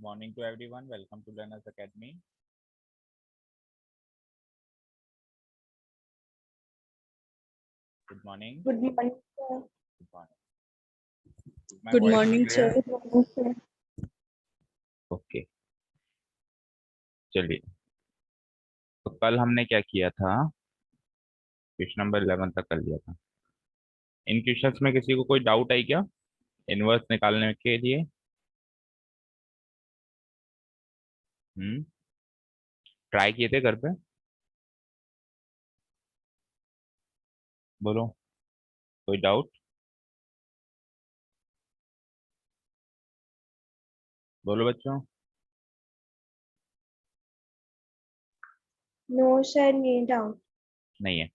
morning to everyone. Welcome to Learners Academy. Good morning. Good morning, sir. Good morning. My Good voice is morning, clear? sir. Good morning, sir. Okay. चलिए, तो कल हमने क्या किया था? Question number 11 तक कर लिया था। इन क्वेश्चंस में किसी को कोई डाउट आई क्या इनवर्स निकालने के लिए? ट्राई किए थे घर पे? बोलो, कोई डाउट? बोलो बच्चों। No, sir, need doubt. नहीं है।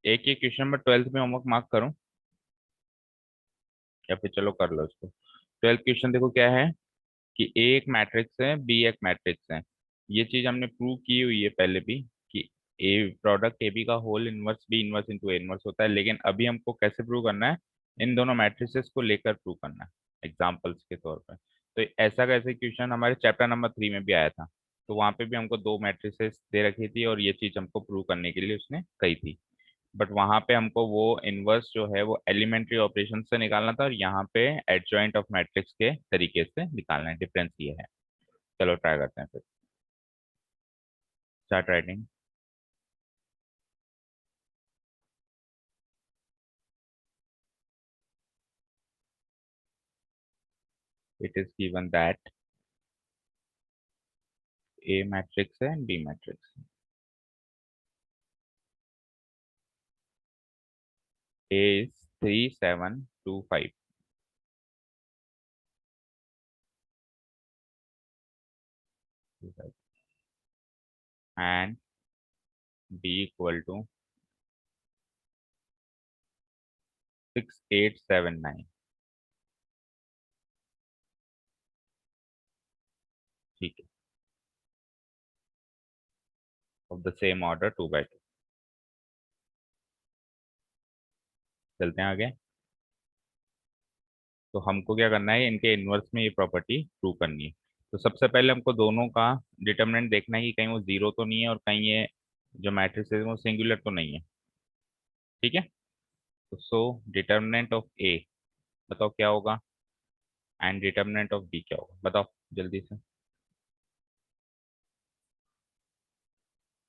एक एक क्वेश्चन नंबर 12th में होमवर्क मार्क करूं या फिर चलो कर लो इसको। 12th क्वेश्चन देखो क्या है कि ए एक मैट्रिक्स है, बी एक मैट्रिक्स है। ये चीज हमने प्रूव की हुई है पहले भी कि ए प्रोडक्ट ए बी का whole inverse B inverse into A inverse होता है, लेकिन अभी हमको कैसे प्रूव करना है? इन दोनों मैट्रिसेस को लेकर प्रूव करना है एग्जाम्पल्स के तौर पर। तो ऐसा कैसे क्वेश्चन हमारे चैप्टर नंबर 3 में भी आया था, तो वहां पे भी हमको दो मैट्रिसेस दे रखी थी और ये चीज हमको प्रूव करने के लिए उसने कही थी। बट वहां पे हमको वो इनवर्स जो है वो एलिमेंट्री ऑपरेशन से निकालना था और यहाँ पे एडजॉइंट ऑफ मैट्रिक्स के तरीके से निकालना है। डिफरेंस ये है। चलो ट्राई करते हैं फिर। Start writing. It is given that A matrix है एंड बी मैट्रिक्स है। A is 3 7 2 5 and B equal to 6 8 7 9। ठीक है, of the same order 2 by 2। चलते हैं आगे। तो हमको क्या करना है, इनके इनवर्स में ये प्रॉपर्टी प्रूव करनी है। तो सबसे पहले हमको दोनों का डिटरमिनेंट देखना है कि कहीं वो जीरो तो नहीं है और कहीं ये जो मैट्रिक्स है वो सिंगुलर तो नहीं है। ठीक है, तो सो डिटरमिनेंट ऑफ ए बताओ क्या होगा एंड डिटरमिनेंट ऑफ बी क्या होगा, बताओ जल्दी से।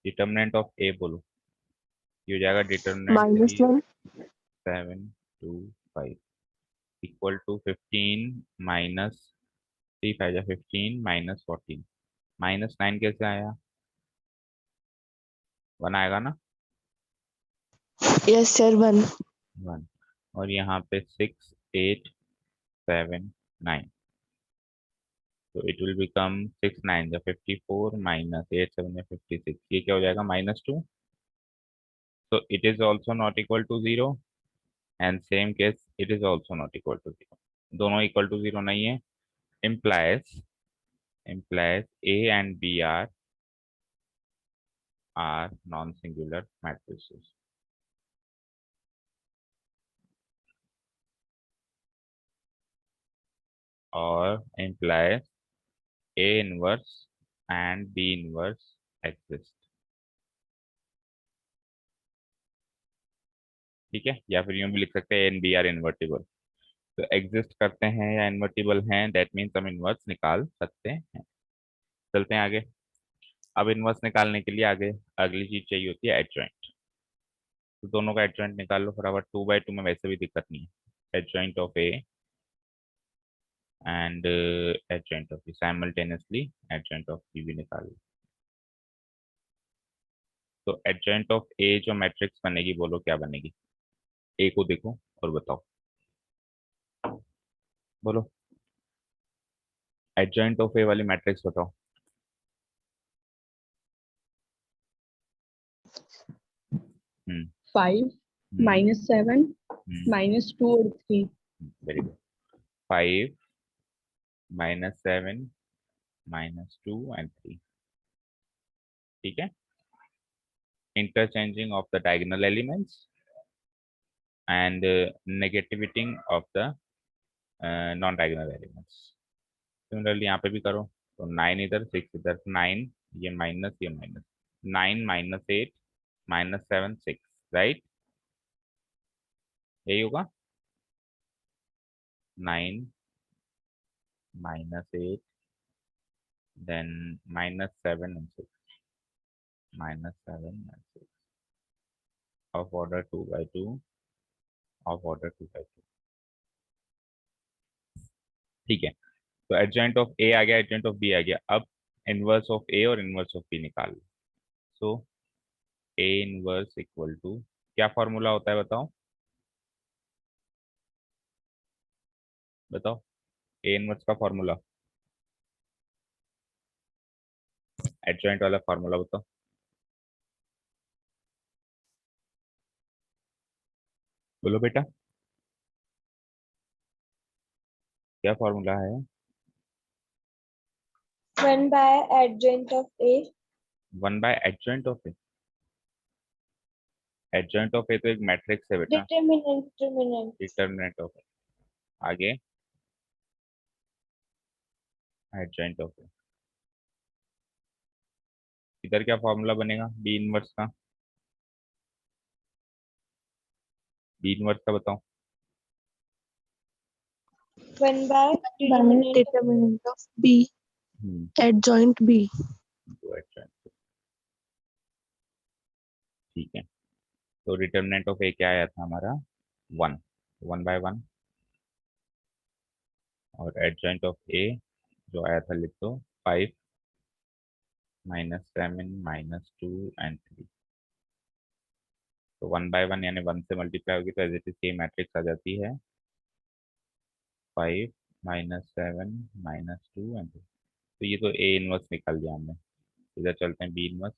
डिटरमिनेंट ऑफ ए बोलो। ये हो जाएगा डिटरमिनेंट -1. 7 2 5 इक्वल टू 15 माइनस 3 5 जा 15 माइनस 14 माइनस 9 कैसे आया? 1 आएगा ना? Yes, sir. 1. 1। और यहाँ पे 6 8 7 9, तो इट विल बिकम 6 9 जा 54 माइनस 8 7 जा 56। ये क्या हो जाएगा? -2। so it is also not equal to 0 and same case it is also not equal to 0। दोनों इक्वल टू 0 नहीं है। implies A and B are non-singular matrices। और implies A inverse and B inverse exist। ठीक है, या फिर यूं भी लिख सकते हैं एन बी आर इन्वर्टिबल। तो एग्जिस्ट करते हैं या इन्वर्टिबल हैं, दैट मीन्स हम इन्वर्स निकाल सकते हैं। चलते हैं आगे। अब इन्वर्स निकालने के लिए आगे अगली चीज चाहिए होती है एडजॉइंट। तो दोनों का एडजॉइंट निकाल लो फटाफट। 2 by 2 में वैसे भी दिक्कत नहीं है। Adjoint of A and adjoint of B simultaneously adjoint of B भी निकाल लो। तो एडजॉइंट ऑफ ए जो मैट्रिक्स बनेगी बोलो क्या बनेगी? ए को देखो और बताओ, बोलो एडजॉइंट ऑफ ए वाली मैट्रिक्स बताओ। 5, -7, -2 और 3. Very good. 5 -7 -2 and 3। ठीक है, interchanging of the diagonal elements and negativity of the non-diagonal elements। Similarly यहाँ पे भी करो, तो 9 इधर 6 इधर, 9 ये माइनस 9 -8 -7 6, राइट, यही होगा। 9 -8 then -7 and 6, -7 and 6 of order 2 by 2 of order 2 by 2। ठीक है, तो एडजॉइंट ऑफ ए आ गया, एडजॉइंट ऑफ बी आ गया। अब इनवर्स ऑफ ए और इनवर्स ऑफ बी निकाल लो। सो ए इनवर्स इक्वल टू, क्या फॉर्मूला होता है बताओ, बताओ ए इनवर्स का फॉर्मूला, एडजॉइंट वाला फॉर्मूला बताओ, बोलो बेटा, क्या फॉर्मूला है? 1 by adjoint of A. 1 by adjoint of A. Adjoint of A तो एक मैट्रिक्स है बेटा, Determinant. डिटर्मिनेंट ऑफ ए, आगे एडजॉइंट ऑफ ए। इधर क्या फॉर्मूला बनेगा बी इनवर्स का, बी इनवर्स का बताओ। 1 by By determinant. determinant of B adjoint B. तो adjoint, ठीक है, तो डिटर्मिनेंट ऑफ ए क्या आया था हमारा 1, 1/1, और एडजॉइंट ऑफ ए जो आया था लिख दो 5 -7 -2 and 3। तो 1/1 यानी 1 से मल्टीप्लाई होगी तो एज इट इज ये मैट्रिक्स आ जाती है 5 -7 -2 and 3। तो ये तो ए इनवर्स निकाल दिया हमने। इधर चलते हैं B inverse,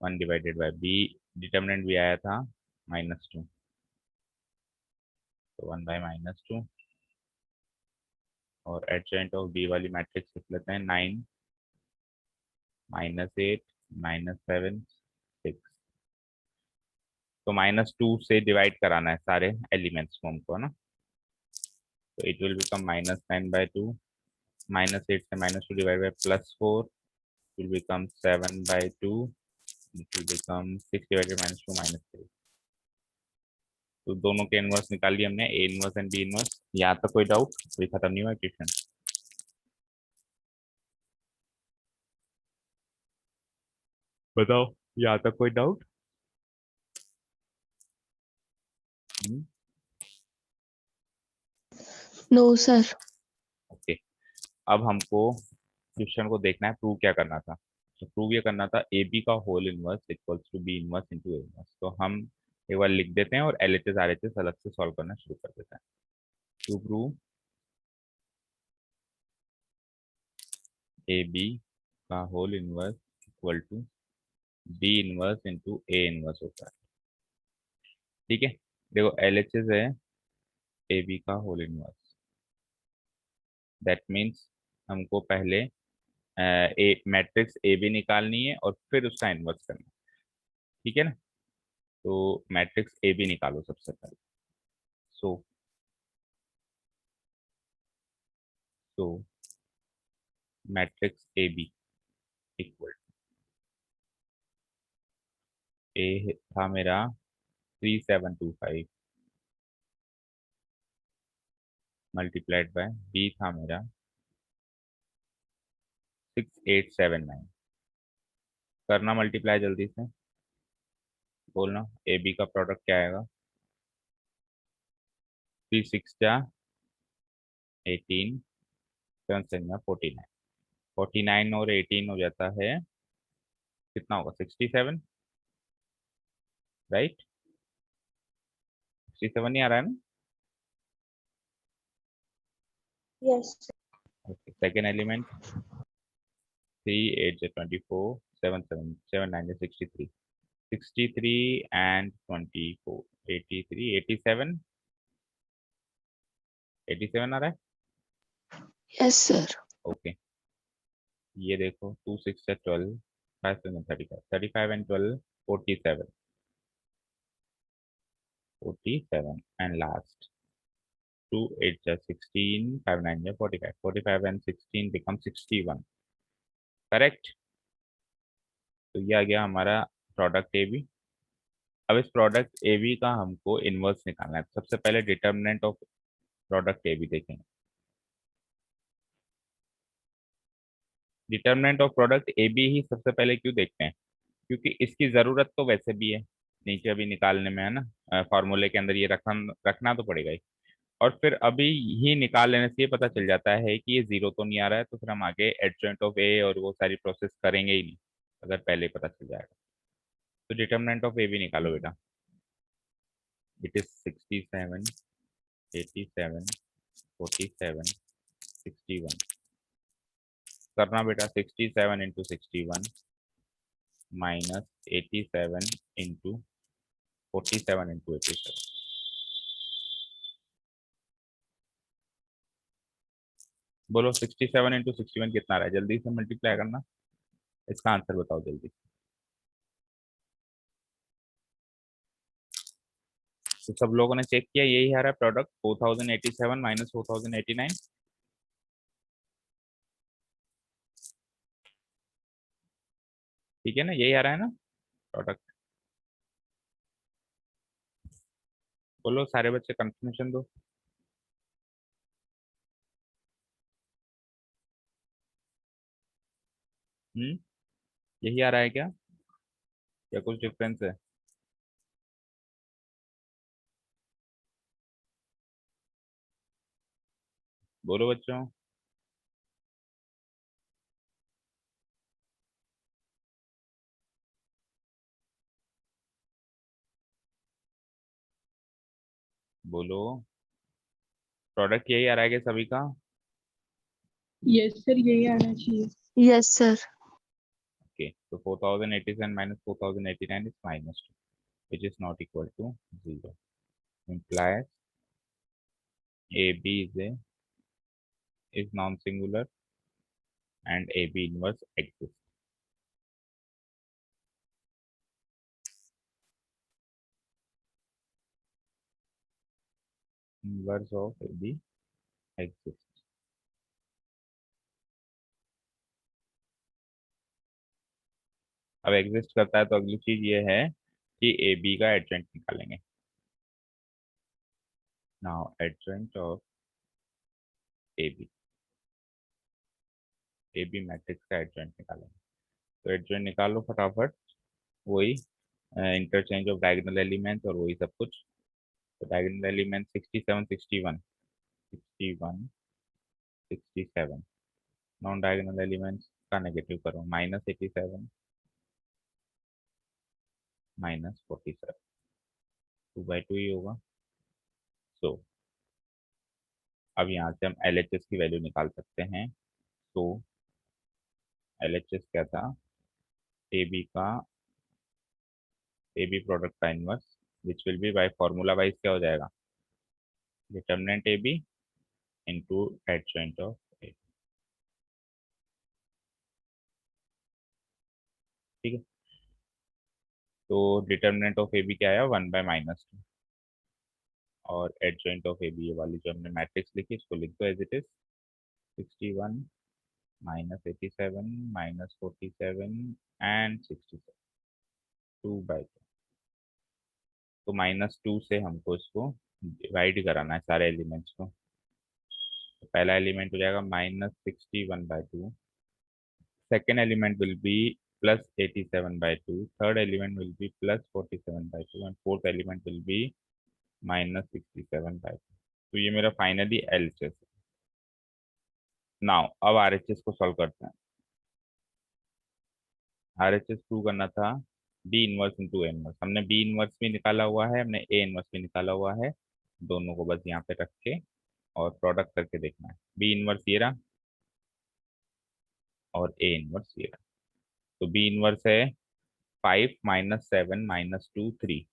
1 divided by B, determinant भी आया था -2, तो 1/-2, और एडजॉइंट ऑफ बी वाली मैट्रिक्स लिख लेते हैं 9 -8 -7 6। तो -2 से डिवाइड कराना है सारे एलिमेंट्स को हमको, है ना, तो इट विल बिकम -9/2, -8 से -2 divide by +4 will become 7/2, it will become 6 divided -2 -3। तो दोनों के इनवर्स निकाल लिए हमने, A inverse and B inverse. यहाँ तक कोई डाउट? कोई खत्म नहीं हुआ क्वेश्चन? बताओ, यहाँ तक कोई डाउट? No, sir. ओके, अब हमको क्वेश्चन को देखना है, प्रूव क्या करना था। तो प्रूव ये करना था ए बी का whole inverse equals to B inverse into A inverse. तो हम एक बार लिख देते हैं और एलएचएस आरएचएस अलग से सॉल्व करना शुरू कर देते हैं। टू प्रूव ए बी का whole inverse equal to B inverse into A inverse होता है। ठीक है, देखो एलएचएस है ए बी का होल इनवर्स, दैट मीन्स हमको पहले ए मैट्रिक्स ए बी निकालनी है और फिर उसका इनवर्स करना है। ठीक है ना, तो मैट्रिक्स ए बी निकालो सबसे पहले। सो सो मैट्रिक्स ए बी इक्वल, ए था मेरा 3725 मल्टीप्लाइड बाय बी था मेरा 6879। करना मल्टीप्लाई जल्दी से, बोलना ए बी का प्रोडक्ट क्या आएगा। 3 6 जा 18, 7 7 जा 49, 49 और 18 हो जाता है, कितना होगा 67, राइट, 67 ही आ रहा है ना। Yes. ओके, सेकेंड एलिमेंट 3 8 जा 24, 7 7 7 9 जा 63, 63 and 24, 83 87, 87 आ रहा है। Yes, sir. ओके, ये देखो 2 6 से 12, 5 7 35, 35 and 12 47, 47 and last 2 8 जा 16, 5 9 जा 45, 45 and 16 become 61, करेक्ट। तो ये आ गया हमारा प्रोडक्ट ए बी। अब इस प्रोडक्ट ए बी का हमको इनवर्स निकालना है। सबसे पहले determinant of product A B देखेंगे। Determinant of product A B ही सबसे पहले क्यों देखते हैं, क्योंकि इसकी जरूरत तो वैसे भी है नीचे अभी निकालने में, है ना, फॉर्मूले के अंदर ये रखना तो पड़ेगा ही। और फिर अभी ही निकाल लेने से ये पता चल जाता है कि ये जीरो तो नहीं आ रहा है, तो फिर हम आगे एडजॉइंट ऑफ ए और वो सारी प्रोसेस करेंगे ही नहीं अगर पहले ही पता चल जाएगा। तो डिटर्मिनेंट ऑफ ए बी निकालो बेटा। It is 67, 87, 47, 61। करना बेटा, 67 इंटू 61 माइनस 87 इंटू 47 इंटू 87। बोलो 67 इंटू 61 कितना आ रहा है, जल्दी से मल्टीप्लाई करना, इसका आंसर बताओ जल्दी। तो सब लोगों ने चेक किया, यही आ रहा है प्रोडक्ट 4087 माइनस 4089। ठीक है ना, यही आ रहा है ना प्रोडक्ट। बोलो सारे बच्चे कंफर्मेशन दो। यही आ रहा है क्या, या कुछ डिफरेंस है? बोलो बच्चों। बोलो, प्रोडक्ट यही आ रहा है क्या सभी का? यस सर, यही आना चाहिए। Yes sir. ओके, तो 4087 minus 4089 is minus 2, which is not equal to 0. Implies AB is non-singular and AB inverse exists. Inverse of AB exists. अब एग्जिस्ट करता है तो अगली चीज ये है कि ए बी का एडजॉइंट निकालेंगे। Now adjoint of A B matrix का एडजॉइंट निकालेंगे। तो एडजॉइंट निकालो फटाफट, वही इंटरचेंज ऑफ डायगोनल एलिमेंट्स और वही सब कुछ। तो diagonal element 67 61 61 67, non diagonal elements का नेगेटिव करो, माइनस 87 माइनस 47, 2/2 ही होगा। सो अब यहाँ से हम एल एच एस की वैल्यू निकाल सकते हैं। तो एल एच एस क्या था, ए बी का, ए बी प्रोडक्ट का inverse, which will be by formula wise क्या हो जाएगा, determinant A B into adjoint of A. ठीक है, तो डिटर्मिनेंट ऑफ ए बी क्या आया, 1/-2, और एडजॉइंट ऑफ ए बी ये वाली जो हमने मैट्रिक्स लिखी इसको लिख दो as it is, 61 minus 87 minus 47 and 67, 2/2। तो -2 से हमको इसको डिवाइड कराना है सारे एलिमेंट्स को। तो पहला एलिमेंट हो जाएगा -61/2, second element will be +87/2, third element will be +47/2 and fourth element will be -67/2। तो ये मेरा फाइनली एलएचएस है। नाउ अब आरएचएस को सॉल्व करते हैं। आरएचएस प्रूव करना था B inverse into A inverse, हमने बी इनवर्स भी निकाला हुआ है, हमने ए इनवर्स भी निकाला हुआ है, दोनों को बस यहाँ पे रख के और प्रोडक्ट करके देखना है। बी इनवर्स ये रहा और ए इनवर्स ये रहा। तो बी इनवर्स है 5 माइनस 7 माइनस 2 3,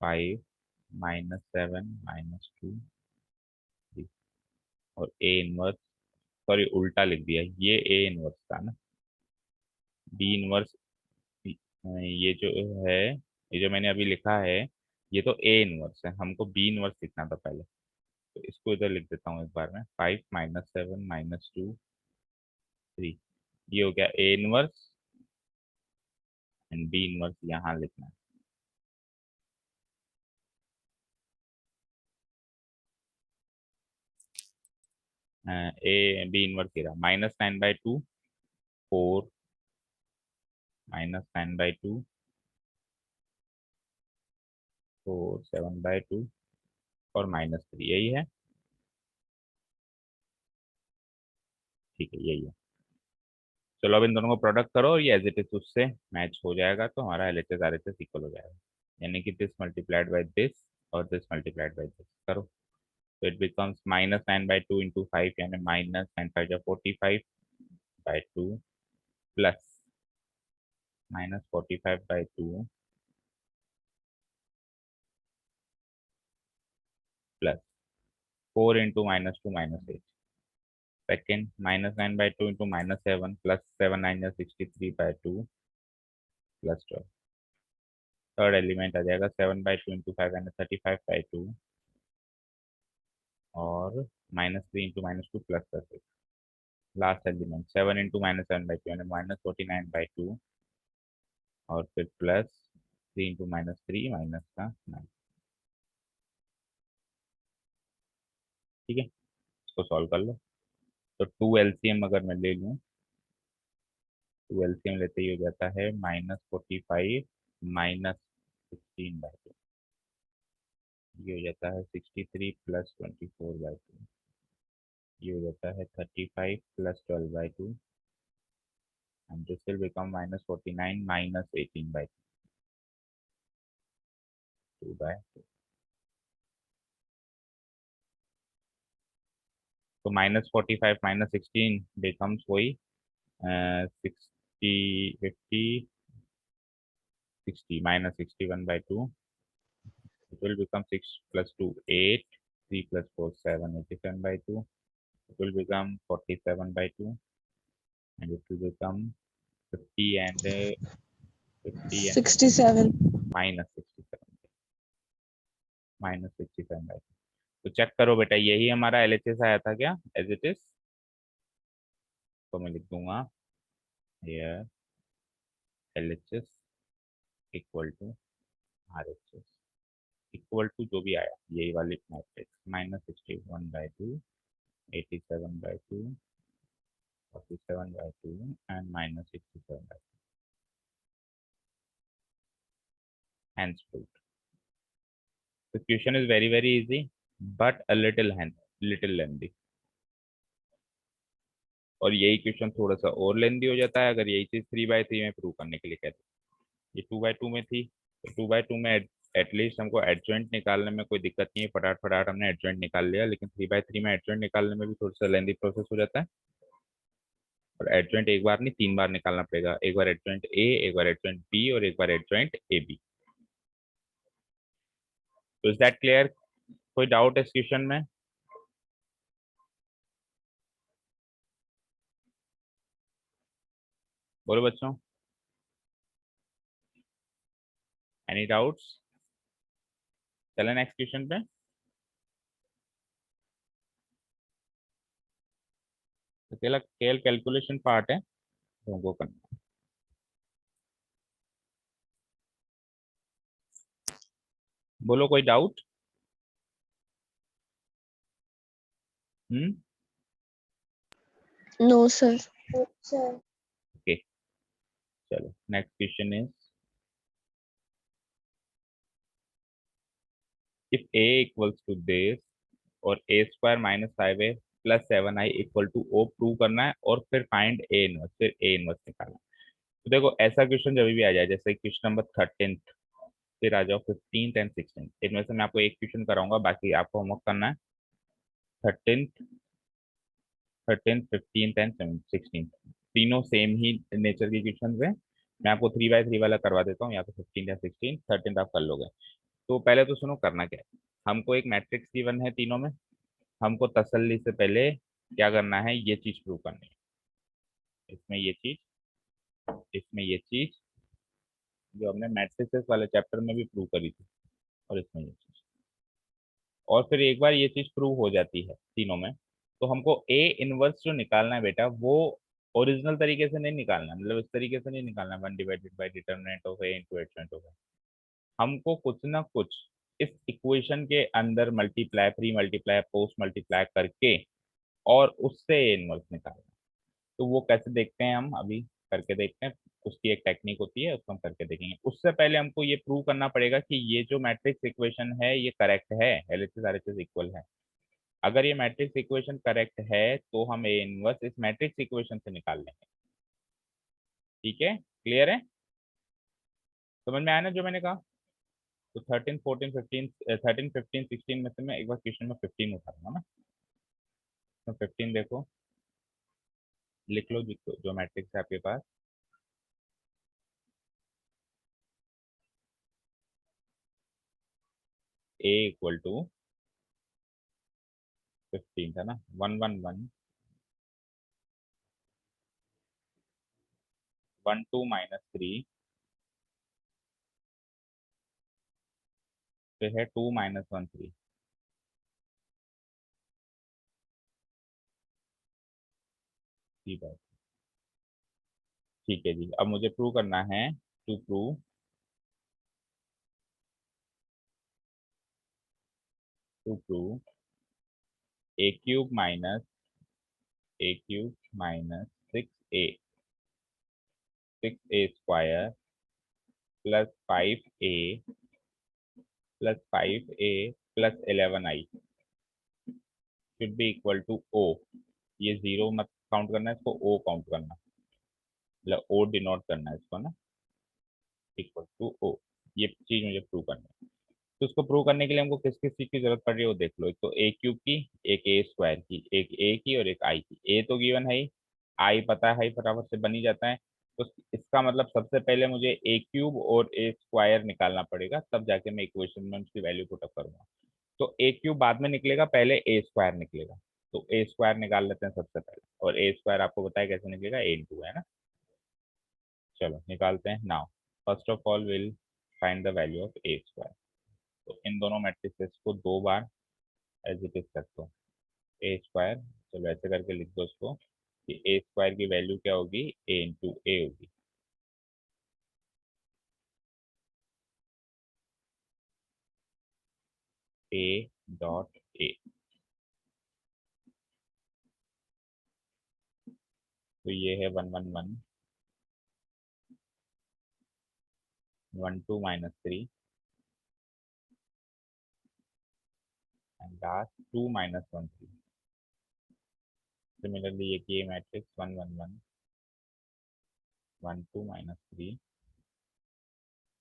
5 माइनस 7 माइनस 2 3, और ए इनवर्स, सॉरी उल्टा लिख दिया, ये ए इनवर्स था ना, बी इनवर्स ये जो है, ये जो मैंने अभी लिखा है ये तो ए इनवर्स है, हमको बी इनवर्स लिखना था पहले, तो इसको इधर लिख देता हूँ एक बार में, 5 - 7 - 2 3, ये हो गया A inverse and B inverse यहाँ लिखना है। ए बी इनवर्स ये रहा, -9/2 4, -9/2 4, 7/2 और -3, यही है। ठीक है, यही है। चलो अब इन दोनों को प्रोडक्ट करो और ये एज इट इज उससे मैच हो जाएगा, तो हमारा L H S R H S equal हो जाएगा, यानी कि दिस मल्टीप्लाइड बाई दिस और दिस मल्टीप्लाइड बाई दिस करो, तो इट बिकम्स -9/2 इंटू 5, यानी -9 × 5 = 45/2 plus -45/2 plus 4 into -2 -8, second -9/2 into -7 plus 7 9 = 63/2 plus 12, third element आ जाएगा 7/2 इंटू 5 यानी 35/2 और -3 into -2 plus 6, last element 7 into -7/2 यानी -49/2 और फिर प्लस 3 इंटू -3 माइनस का 9। ठीक है, इसको सॉल्व कर लो। तो 2 एलसीएम अगर मैं ले लूँ, 2 एलसीएम लेते ही हो जाता है -45 -16/2, ये हो जाता है 63 प्लस 24/2, ये हो जाता है 35 plus 12/2 and this will become -49 -18/2/2। तो -45 -16 becomes वही 60 50 60 -61/2, it will become 6 plus 2 8, 3 plus 4 7 87/2, it will become 47/2 and it will become 50 and 50 and 67. -67/2। तो चेक करो बेटा, यही हमारा एलएचएस आया था क्या एज इट इज, तो मैं लिख दूंगा here LHS equal to RHS equal to जो भी आया यही वाली matrix -61/2 87/2 47/2 and -67/2, hence proved। The question is very easy but a little lengthy, और यही क्वेश्चन थोड़ा सा और लेंदी हो जाता है अगर यही चीज 3/3 में प्रूव करने के लिए कहते हैं। ये 2/2 में थी, तो 2/2 में एटलीस्ट हमको एडजॉइंट निकालने में कोई दिक्कत नहीं है, फटाफट फटाफट हमने एडजॉइंट निकाल लिया, लेकिन 3/3 में एडजॉइंट निकालने में भी थोड़ा सा लेंदी प्रोसेस हो जाता है, और एडजॉइंट एक बार नहीं 3 बार निकालना पड़ेगा, एक बार एडजॉइंट ए, एक बार एडजॉइंट बी और एक बार एडजॉइंट ए बी। तो इज दैट क्लियर? कोई डाउट इस क्वेश्चन में? बोलो बच्चों, एनी डाउट्स? चलें नेक्स्ट क्वेश्चन पे। अकेला केवल कैलकुलेशन पार्ट है तो हमको करना। बोलो कोई doubt? Hmm, No, sir. sir. Okay, चलो next question is if a equals to this और a² - 5a plus 7i equal to o prove करना है, और फिर फाइंड a इनवर्स, फिर a इनवर्स निकालना है। तो देखो ऐसा क्वेश्चन जब भी आ जाए, जैसे क्वेश्चन नंबर 13, फिर आ जाओ 15 एंड 16, इनमें से मैं आपको एक क्वेश्चन कराऊंगा, बाकी आपको होमवर्क करना है 13, 15 एंड 16, तीनों सेम ही नेचर के क्वेश्चन है। मैं आपको 3/3 वाला करवा देता हूँ, या तो 15 या 16, 13 आप कर लोगे। तो पहले तो सुनो करना क्या है, हमको एक मैट्रिक्स गिवन है तीनों में, हमको तसल्ली से पहले क्या करना है, ये चीज प्रूव करनी है, इसमें ये चीज, इसमें ये चीज जो हमने मैट्रिसेस वाले चैप्टर में भी प्रूव करी थी, और इसमें ये चीज, और फिर एक बार ये चीज प्रूव हो जाती है तीनों में, तो हमको ए इनवर्स जो निकालना है बेटा, वो ओरिजिनल तरीके से नहीं निकालना है, मतलब इस तरीके से नहीं निकालना है, 1/डिवाइडेड by determinant of A into adjoint of A. हमको कुछ ना कुछ इस इक्वेशन के अंदर multiply, pre multiply, post multiply करके और उससे ए इनवर्स निकालना है। तो वो कैसे देखते हैं हम अभी करके देखते हैं, उसकी एक टेक्निक होती है, उसको हम करके देखेंगे। उससे पहले हमको ये प्रूव करना पड़ेगा कि ये जो मैट्रिक्स इक्वेशन है ये करेक्ट है, एलएचएस आरएचएस इक्वल है। अगर ये मैट्रिक्स इक्वेशन करेक्ट है तो हम ए इनवर्स इस मैट्रिक्स इक्वेशन से निकाल लेंगे। ठीक है, क्लियर है, समझ में आया ना जो मैंने कहा। तो 13 14 15 13 15 16 में से मैं एक बार क्वेश्चन में 15 उठाऊंगा ना। तो 15 देखो, लिख लो जो मैट्रिक्स है आपके पास। ए इक्वल टू 15 था ना, 1 1 1 1 2 -3, फिर है 2 -1 3। ठीक है, ठीक है जी, अब मुझे प्रूव करना है, to prove A cube minus 6a 6a² plus 5a plus 11i should be equal to O. ये जीरो मत काउंट करना है, इसको ओ काउंट करना, मतलब ओ डिनोट करना है इसको ना, इक्वल टू ओ। ये चीज मुझे प्रूव करनी है। तो उसको प्रूव करने के लिए हमको किस किस चीज की जरूरत पड़ रही है वो देख लो। एक तो ए क्यूब की, एक ए स्क्वायर की, एक ए की और एक आई की। ए तो गिवन है ही, आई पता है ही, फटाफट से बन ही जाता है। तो इसका मतलब सबसे पहले मुझे ए क्यूब और ए स्क्वायर निकालना पड़ेगा, तब जाके मैं इक्वेशन में उसकी वैल्यू पुट अप करूंगा। तो ए क्यूब बाद में निकलेगा, पहले ए स्क्वायर निकलेगा। तो ए स्क्वायर निकाल लेते हैं सबसे पहले, और ए स्क्वायर आपको पता है कैसे निकलेगा, ए इंटू है ना। चलो निकालते हैं now. First of all will find the value of A square. तो इन दोनों मैट्रिसेस को दो बार एज इट इज कर दो, ए स्क्वायर, चलो ऐसे करके लिख दो उसको कि ए स्क्वायर की वैल्यू क्या होगी, ए इंटू ए होगी। ए डॉट ए, तो ये है 1 1 1 1 2 -3 एंड लास्ट 2 -1 3। सिमिलरली ये मैट्रिक्स 1 1 1 1 2 -3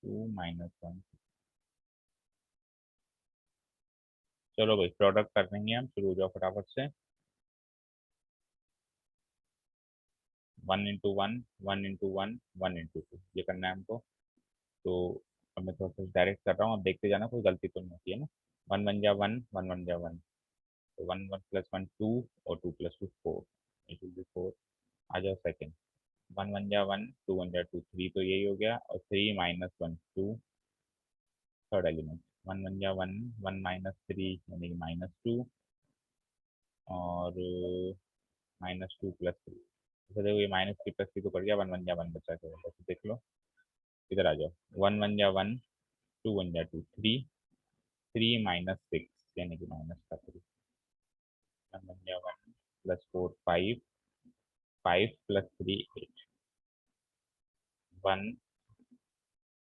2 -1। चलो भाई प्रोडक्ट कर देंगे हम, शुरू हो जाओ फटाफट से। 1 इंटू 1 1 इंटू 1 1 इंटू 2 ये करना है हमको। तो अब मैं थोड़ा सा डायरेक्ट कर रहा हूँ, अब देखते जाना कोई गलती तो नहीं होती है ना। 1 1 जा 1 1 1 जा 1, तो 1 1 प्लस 1 2 और 2 प्लस 2 4, इट विल बी 4। आ जाओ सेकंड, 1 1 जा 1 2 1 जा 2 3, तो यही हो गया, और 3 -1 2 थर्ड एलिमेंट। 1 1 जा 1 1 -3 यानी कि -2, और -2 प्लस 3। तो देखो ये -3 प्लस 3 तो कर गया, 1 1 जा 1 बचा के, तो देख लो इधर आ जाओ। 1 1 जा 1 2 1 जा 2 3 3 -6 यानी कि माइनस का 3। 1 1 जा 1 प्लस 4 5 5 प्लस 3 8 1।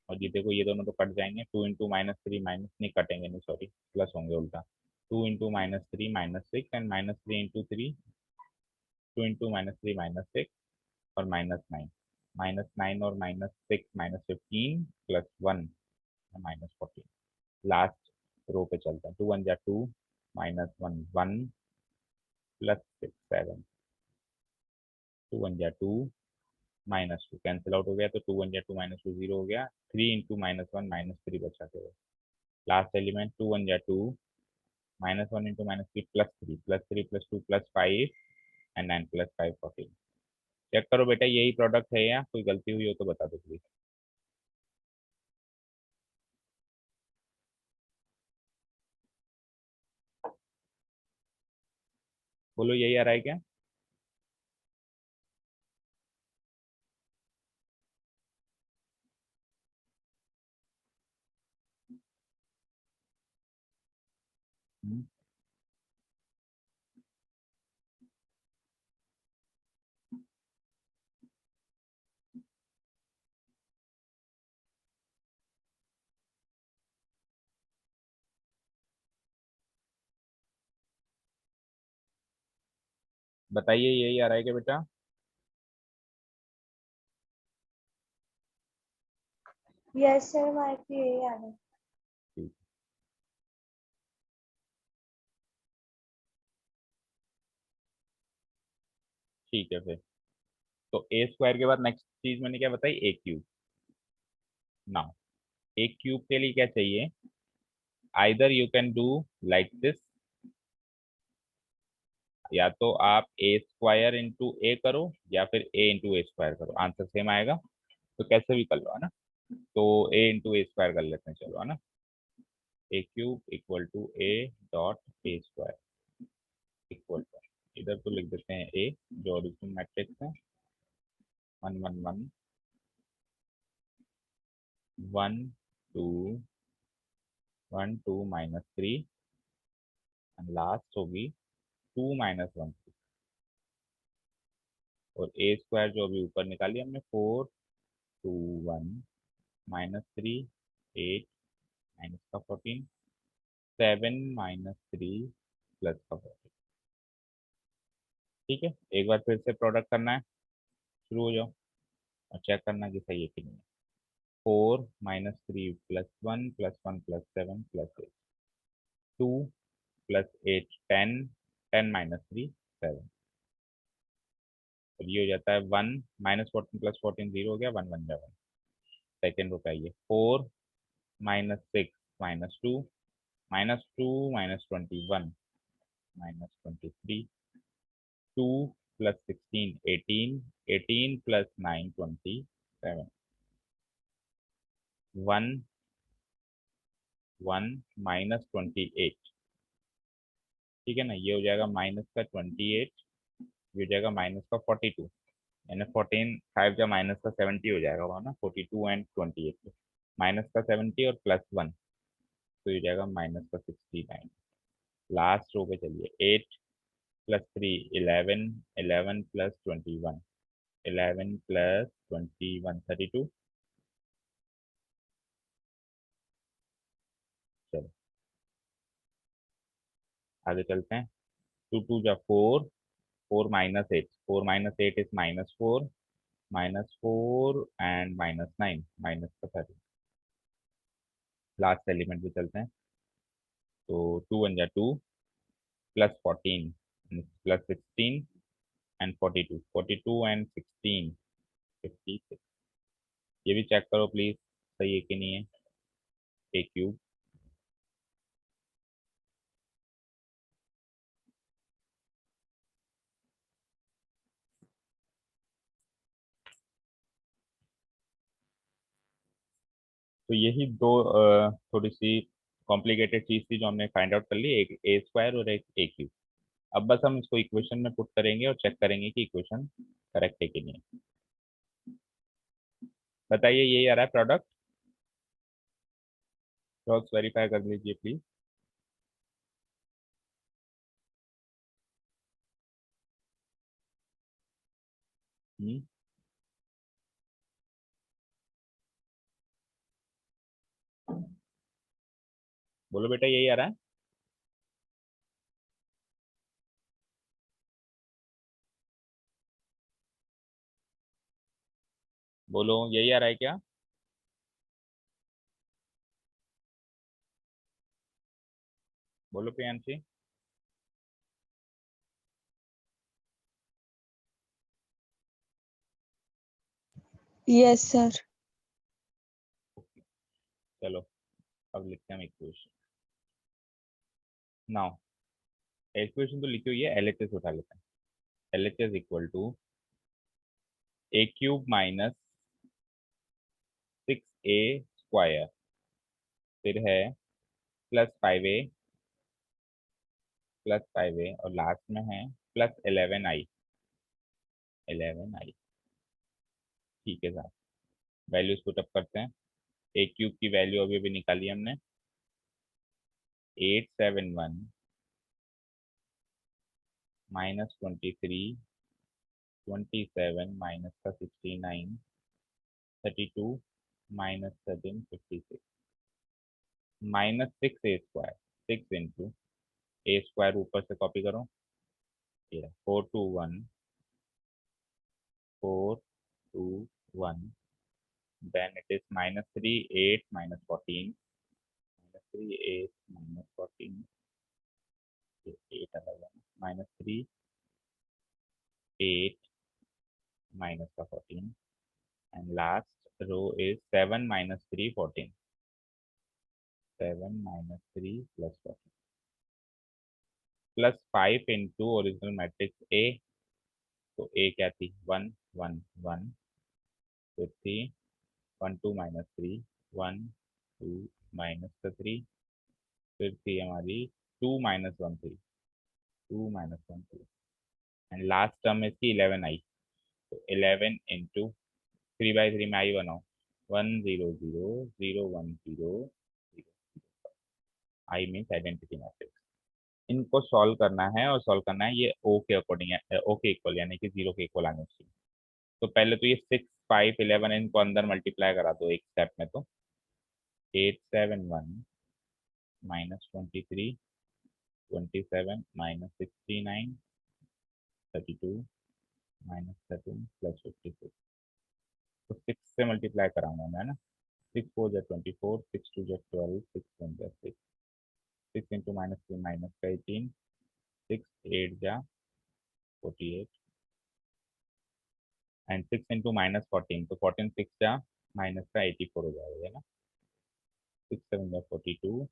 और ये देखो ये दोनों तो कट जाएंगे, 2 इंटू -3 माइनस नहीं कटेंगे, नहीं सॉरी प्लस होंगे उल्टा। 2 इंटू -3 -6 एंड -3 इंटू 3, 2 इंटू -3 -6 और -9, -9 और -6 -15 प्लस 1 -14। लास्ट रो पे चलते हैं, 2 1 जा 2 -1 1 प्लस 6 7, 2 1 जा 2 -2 कैंसिल आउट हो गया, तो 2 1 जा 2 -2 0 हो गया। 3 इंटू -1 -3 बचा के, लास्ट एलिमेंट 2 1 जा 2 -1 into -3 +3 plus 2 plus 5 and 9 plus 5 14। Check करो बेटा यही प्रोडक्ट है या कोई गलती हुई हो तो बता दो प्लीज। बोलो यही आ रहा है क्या? हम्म, बताइए यही आ रहा है क्या बेटा? Yes, sir. हमारे को यही आ रहा है. ठीक ठीक है फिर। तो ए स्क्वायर के बाद नेक्स्ट चीज मैंने क्या बताई? ए क्यूब। नाउ ए क्यूब के लिए क्या चाहिए? Either you can do like this, या तो आप ए स्क्वायर इंटू ए करो या फिर ए इंटू ए स्क्वायर करो, आंसर सेम आएगा। तो कैसे भी कर लो, है ना। तो ए इंटू ए स्क्वायर कर लेते हैं, चलो, है ना। A cube equal to A dot A square equal to, इधर तो लिख देते हैं ए, जो ओरिजिनल मैट्रिक्स है, 1 1 1 1 2 1 2 -3, एंड लास्ट होगी 2 - 1 और ए स्क्वायर जो अभी ऊपर निकाली हमने, 4 2 1 -3 8 -14 7 - 3 +14। ठीक है, एक बार फिर से प्रोडक्ट करना है, शुरू हो जाओ और चेक करना कि सही है कि नहीं। 4 - 3 +1 +1 +7 +8, 2 + 8 10, 10 - 3 7, और ये हो जाता है 1 -14 +14 0 हो गया, 1 1 1। सेकेंड रो पे आइए, 4 - 6 -2 -2 -21 -23, 2 + 16 18, 18 + 9 27, 1 1 -28। ठीक है ना, ये हो जाएगा माइनस का 28, ये हो जाएगा -42, यानी 14 5 का -70 हो जाएगा वहाँ ना, 42 एंड 28, -70 और +1, तो ये हो जाएगा -69। लास्ट रो पे चलिए, 8 + 3 11, 11 + 21 11 + 21 32। चलो आगे चलते हैं, 2 2 जा 4, 4 -8, 4 -8 इज -4, -4 एंड -9, माइनस का 30। लास्ट एलिमेंट पे चलते हैं, तो 2 1 जा 2 +14 +16 एंड 42, 42 एंड 16 56। ये भी चेक करो प्लीज, सही है कि नहीं है। ए क्यूब, तो यही दो थोड़ी सी कॉम्प्लिकेटेड चीज थी जो हमने फाइंड आउट कर ली, एक ए स्क्वायर और एक ए क्यूब। अब बस हम इसको इक्वेशन में पुट करेंगे और चेक करेंगे कि इक्वेशन करेक्ट है कि नहीं है। बताइए यही आ रहा है प्रोडक्ट, क्रॉस वेरीफाई कर लीजिए प्लीज। हम्म, बोलो बेटा यही आ रहा है। बोलो यही आ रहा है क्या? बोलो प्रियांशी। Yes, sir. चलो अब लिखते हैं इक्वेशन। नाउ इक्वेशन तो लिखी हुई है, एलएचएस उठा लेते हैं। LHS equal to A cube -6a² फिर है +5a और लास्ट में है प्लस 11i 11i। ठीक है साहब, वैल्यूज पुटअप करते हैं। ए क्यूब की वैल्यू अभी अभी निकाली हमने, 871 माइनस 23, 27 माइनस का 69, 32 minus 13, 56, minus 6a², 6 into a² ऊपर से कॉपी करो, 421, 421, then it is -3, 8 minus 14, -3, 8 minus 14, 8 अलग है, -3, 8 minus का 14, and last row is 7 minus 3, 14, 7 minus 3 plus 14, plus 5 into original matrix A, तो A क्या थी, 1 1 1, फिर थी 1 2 minus 3, 1 2 minus का 3, फिर थी हमारी 2 minus 1 3, 2 minus 1 3, and last term इसकी 11i, तो 11 इंटू 3/3 में आई बनाओ, 1 0 0 0 1 0 0, आई मीन्स आइडेंटिटी मैट्रिक्स। इनको सॉल्व करना है, और सॉल्व करना है ये ओ के अकॉर्डिंग है, ओ के इक्वल यानी कि 0 के इक्वल आने चाहिए। तो पहले तो ये 6 5 11 इनको अंदर मल्टीप्लाई करा दो एक स्टेप में, तो 871 माइनस 23, 27 माइनस 69, 32 माइनस 13 प्लस 56, तो 6 से मल्टीप्लाई कराऊंगा मैं, है ना। 6 4 जा 24, 6 2 जा 12, 6 1 जा 6, 6 इंटू -3 माइनस का 18, 6 8 जा 48, एंड 6 इंटू -14, तो 14 6 जा माइनस का 84 हो जाएगा, है ना। 6 7 जा 42,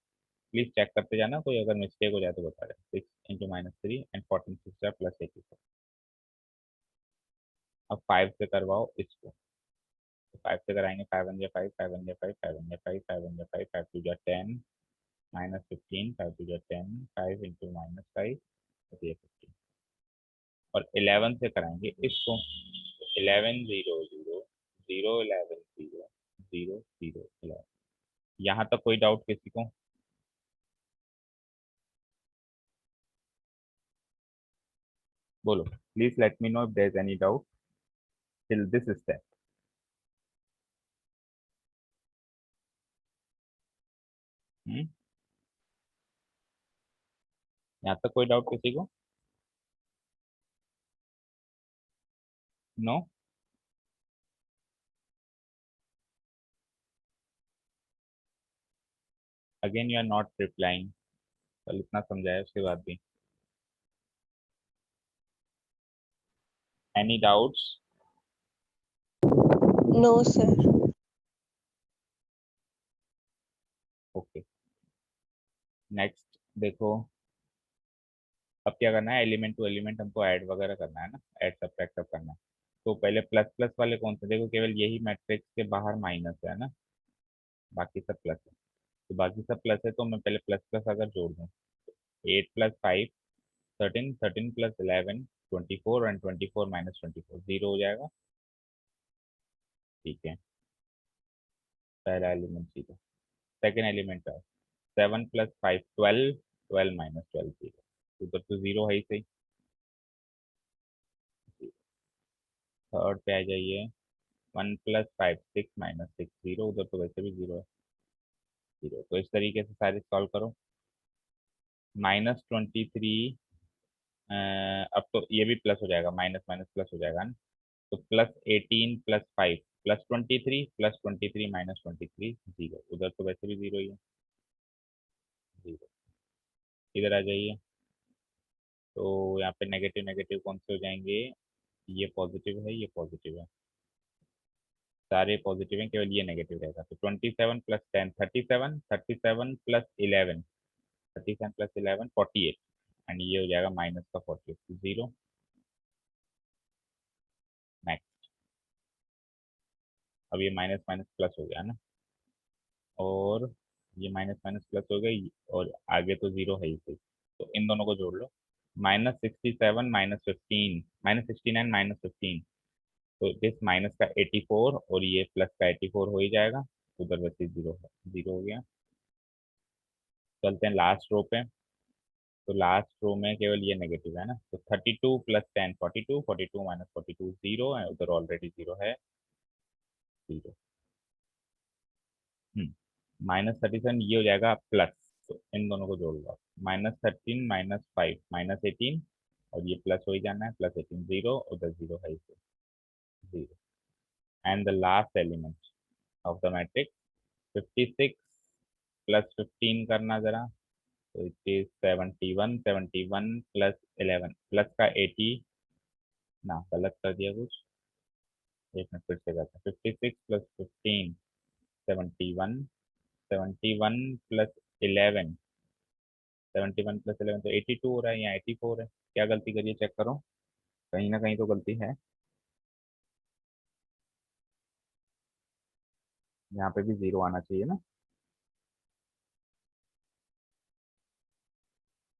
प्लीज चेक करते जाना, कोई अगर मिस्टेक हो जाए तो बता दें। 6 इंटू -3 एंड 14 6 जा प्लस 84। अब 5 से करवाओ इसको, तो 5 से कराएंगे, 5 1 जा 5, 5 1 जा 5, 5 1 जा 5, 5 1 जा 5, 5 2 जा 10, -15, 5 2 जा 10, 5 इंटू -5, तो ये 15। और 11 से कराएंगे इसको, 11 0 0 0 11 0 0 0 11। यहाँ तक कोई डाउट किसी को? बोलो, please let me know if there is any doubt till this step. यहाँ तक कोई डाउट किसी को? No? Again you are not replying, कल इतना समझाया उसके बाद भी। Any doubts? No, sir. Okay, next देखो, अब क्या करना है, एलिमेंट टू एलिमेंट हमको ऐड वगैरह करना है ना, ऐड सब्ट्रैक्ट सब करना है। तो पहले प्लस प्लस वाले कौन से, देखो केवल यही मैट्रिक्स के बाहर माइनस है ना, बाकी सब प्लस है। तो बाकी सब प्लस है, तो मैं पहले प्लस प्लस अगर जोड़ दूँ, 8 + 5 13, 13 + 11 24, एंड 24 - 24 0 हो जाएगा। ठीक है, पहला एलिमेंट जीरो। सेकेंड एलिमेंट है 7 + 5 12, 12 - 12 0, उधर तो जीरो है ही सही। थर्ड पे आ जाइए, 1 + 5 6 - 6 0, उधर तो वैसे भी जीरो है, जीरो। तो इस तरीके से सारे सॉल्व करो। -23, अब तो ये भी प्लस हो जाएगा, माइनस माइनस प्लस हो जाएगा ना। तो +18 + 5 +23 +23 - 23 0, उधर तो वैसे भी जीरो ही है, जीरो। इधर आ जाइए, तो यहाँ पे नेगेटिव नेगेटिव कौन से हो जाएंगे, ये पॉजिटिव है, ये पॉजिटिव है, सारे पॉजिटिव हैं, केवल ये नेगेटिव रहेगा। तो 27 + 10 37, 37 + 11 37 + 11 48, एंड ये हो जाएगा माइनस का 48 0। नेक्स्ट, अब ये माइनस माइनस प्लस हो गया ना, और ये माइनस माइनस प्लस हो गई, और आगे तो जीरो है ही सही, तो इन दोनों को जोड़ लो। -67 -15 -69 -15, तो दिस माइनस का 84 और ये प्लस का 84 हो ही जाएगा, उधर वैसे जीरो है, जीरो हो गया। चलते हैं लास्ट रो पे। तो लास्ट रो में केवल ये नेगेटिव है ना, तो 32 + 10 42, 42 - 42 जीरो है, उधर ऑलरेडी जीरो है, जीरो। -37 ये हो जाएगा प्लस, तो इन दोनों को जोड़ लो। -13 -5 -18, और ये प्लस हो ही जाना है, +18 जीरो, उधर जीरो है, इसे zero. And the last element of the matrix 56 + 15 करना जरा, तो इट इज 71, 71 + 11 प्लस का 80 ना, गलत कर दिया कुछ, एक मिनट फिर से करते हैं। 56 + 15 71, 71 + 11, 71 + 11 तो 82 हो रहा है या 84 है, क्या गलती करिए चेक करो, कहीं ना कहीं तो गलती है, यहाँ पे भी जीरो आना चाहिए ना।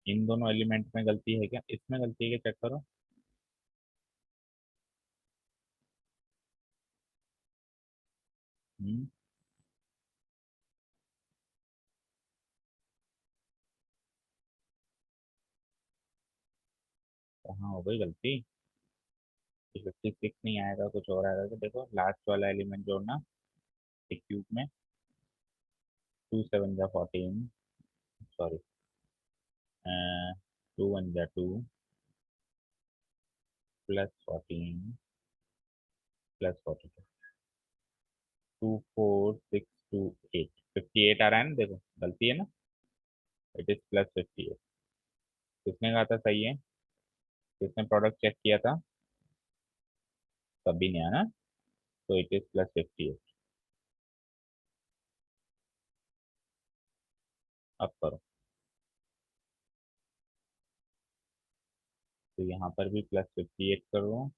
इन दोनों एलिमेंट में गलती है क्या, इसमें गलती है क्या, चेक करो। हम्म, कहाँ हो गई गलती, 56 नहीं आएगा, कुछ और आएगा, तो देखो लास्ट वाला एलिमेंट जोड़ना, एक क्यूब में 2 7 जा 14, सॉरी 2 1 जा 2 +14 +42, 2 4 6 2 8, 58 आ रहा है ना, देखो गलती है ना, इट इज +58। किसने कहा था सही है, किसने प्रोडक्ट चेक किया था, कभी नहीं आना, तो इट इज +58। अब करो, तो यहाँ पर भी +58 करो,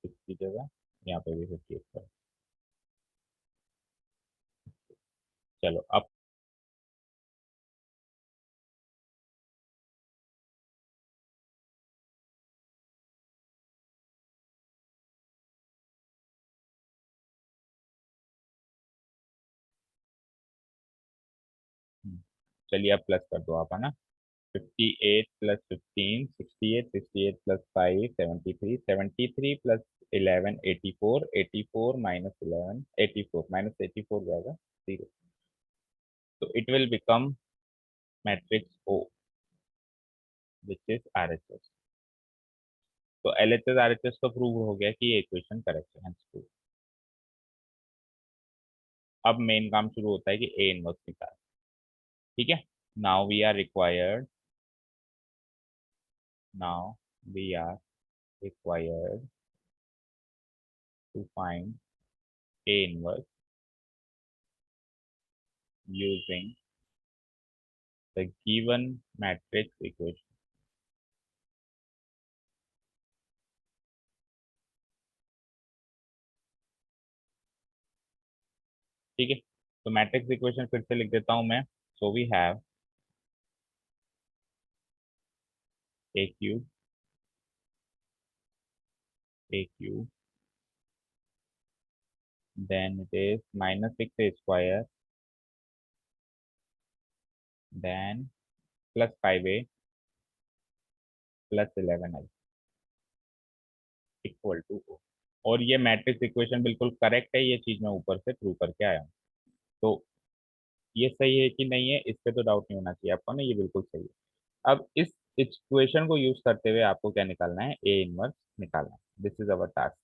6 की जगह, यहाँ पर भी 58 करो। चलो अब चलिए अब प्लस कर दो आप, है ना। 58 + 15 68, 68 + 5 73, 73 + 11 84, 84 - 11 84, -84 जाएगा, जीरो, तो it will become matrix O which is RHS। तो LHS RHS तो प्रूव हो गया कि ये इक्वेशन करेक्ट है, hence proof। अब मेन काम शुरू होता है कि A इनवर्स निकाल, ठीक है। Now we are required, now we are required to find A inverse using the given matrix equation। ठीक है, तो मैट्रिक्स इक्वेशन फिर से लिख देता हूं मैं। So we have a cube, then it is -6a square, then +5a + 11i equal to O। और ये मैट्रिक्स इक्वेशन बिल्कुल करेक्ट है, ये चीज मैं ऊपर से प्रूव करके आया हूँ। तो ये सही है कि नहीं है, इस पे तो डाउट नहीं होना चाहिए आपको ना, ये बिल्कुल सही है। अब इस इक्वेशन को यूज करते हुए आपको क्या निकालना है, ए इनवर्स निकालना है, दिस इज अवर टास्क।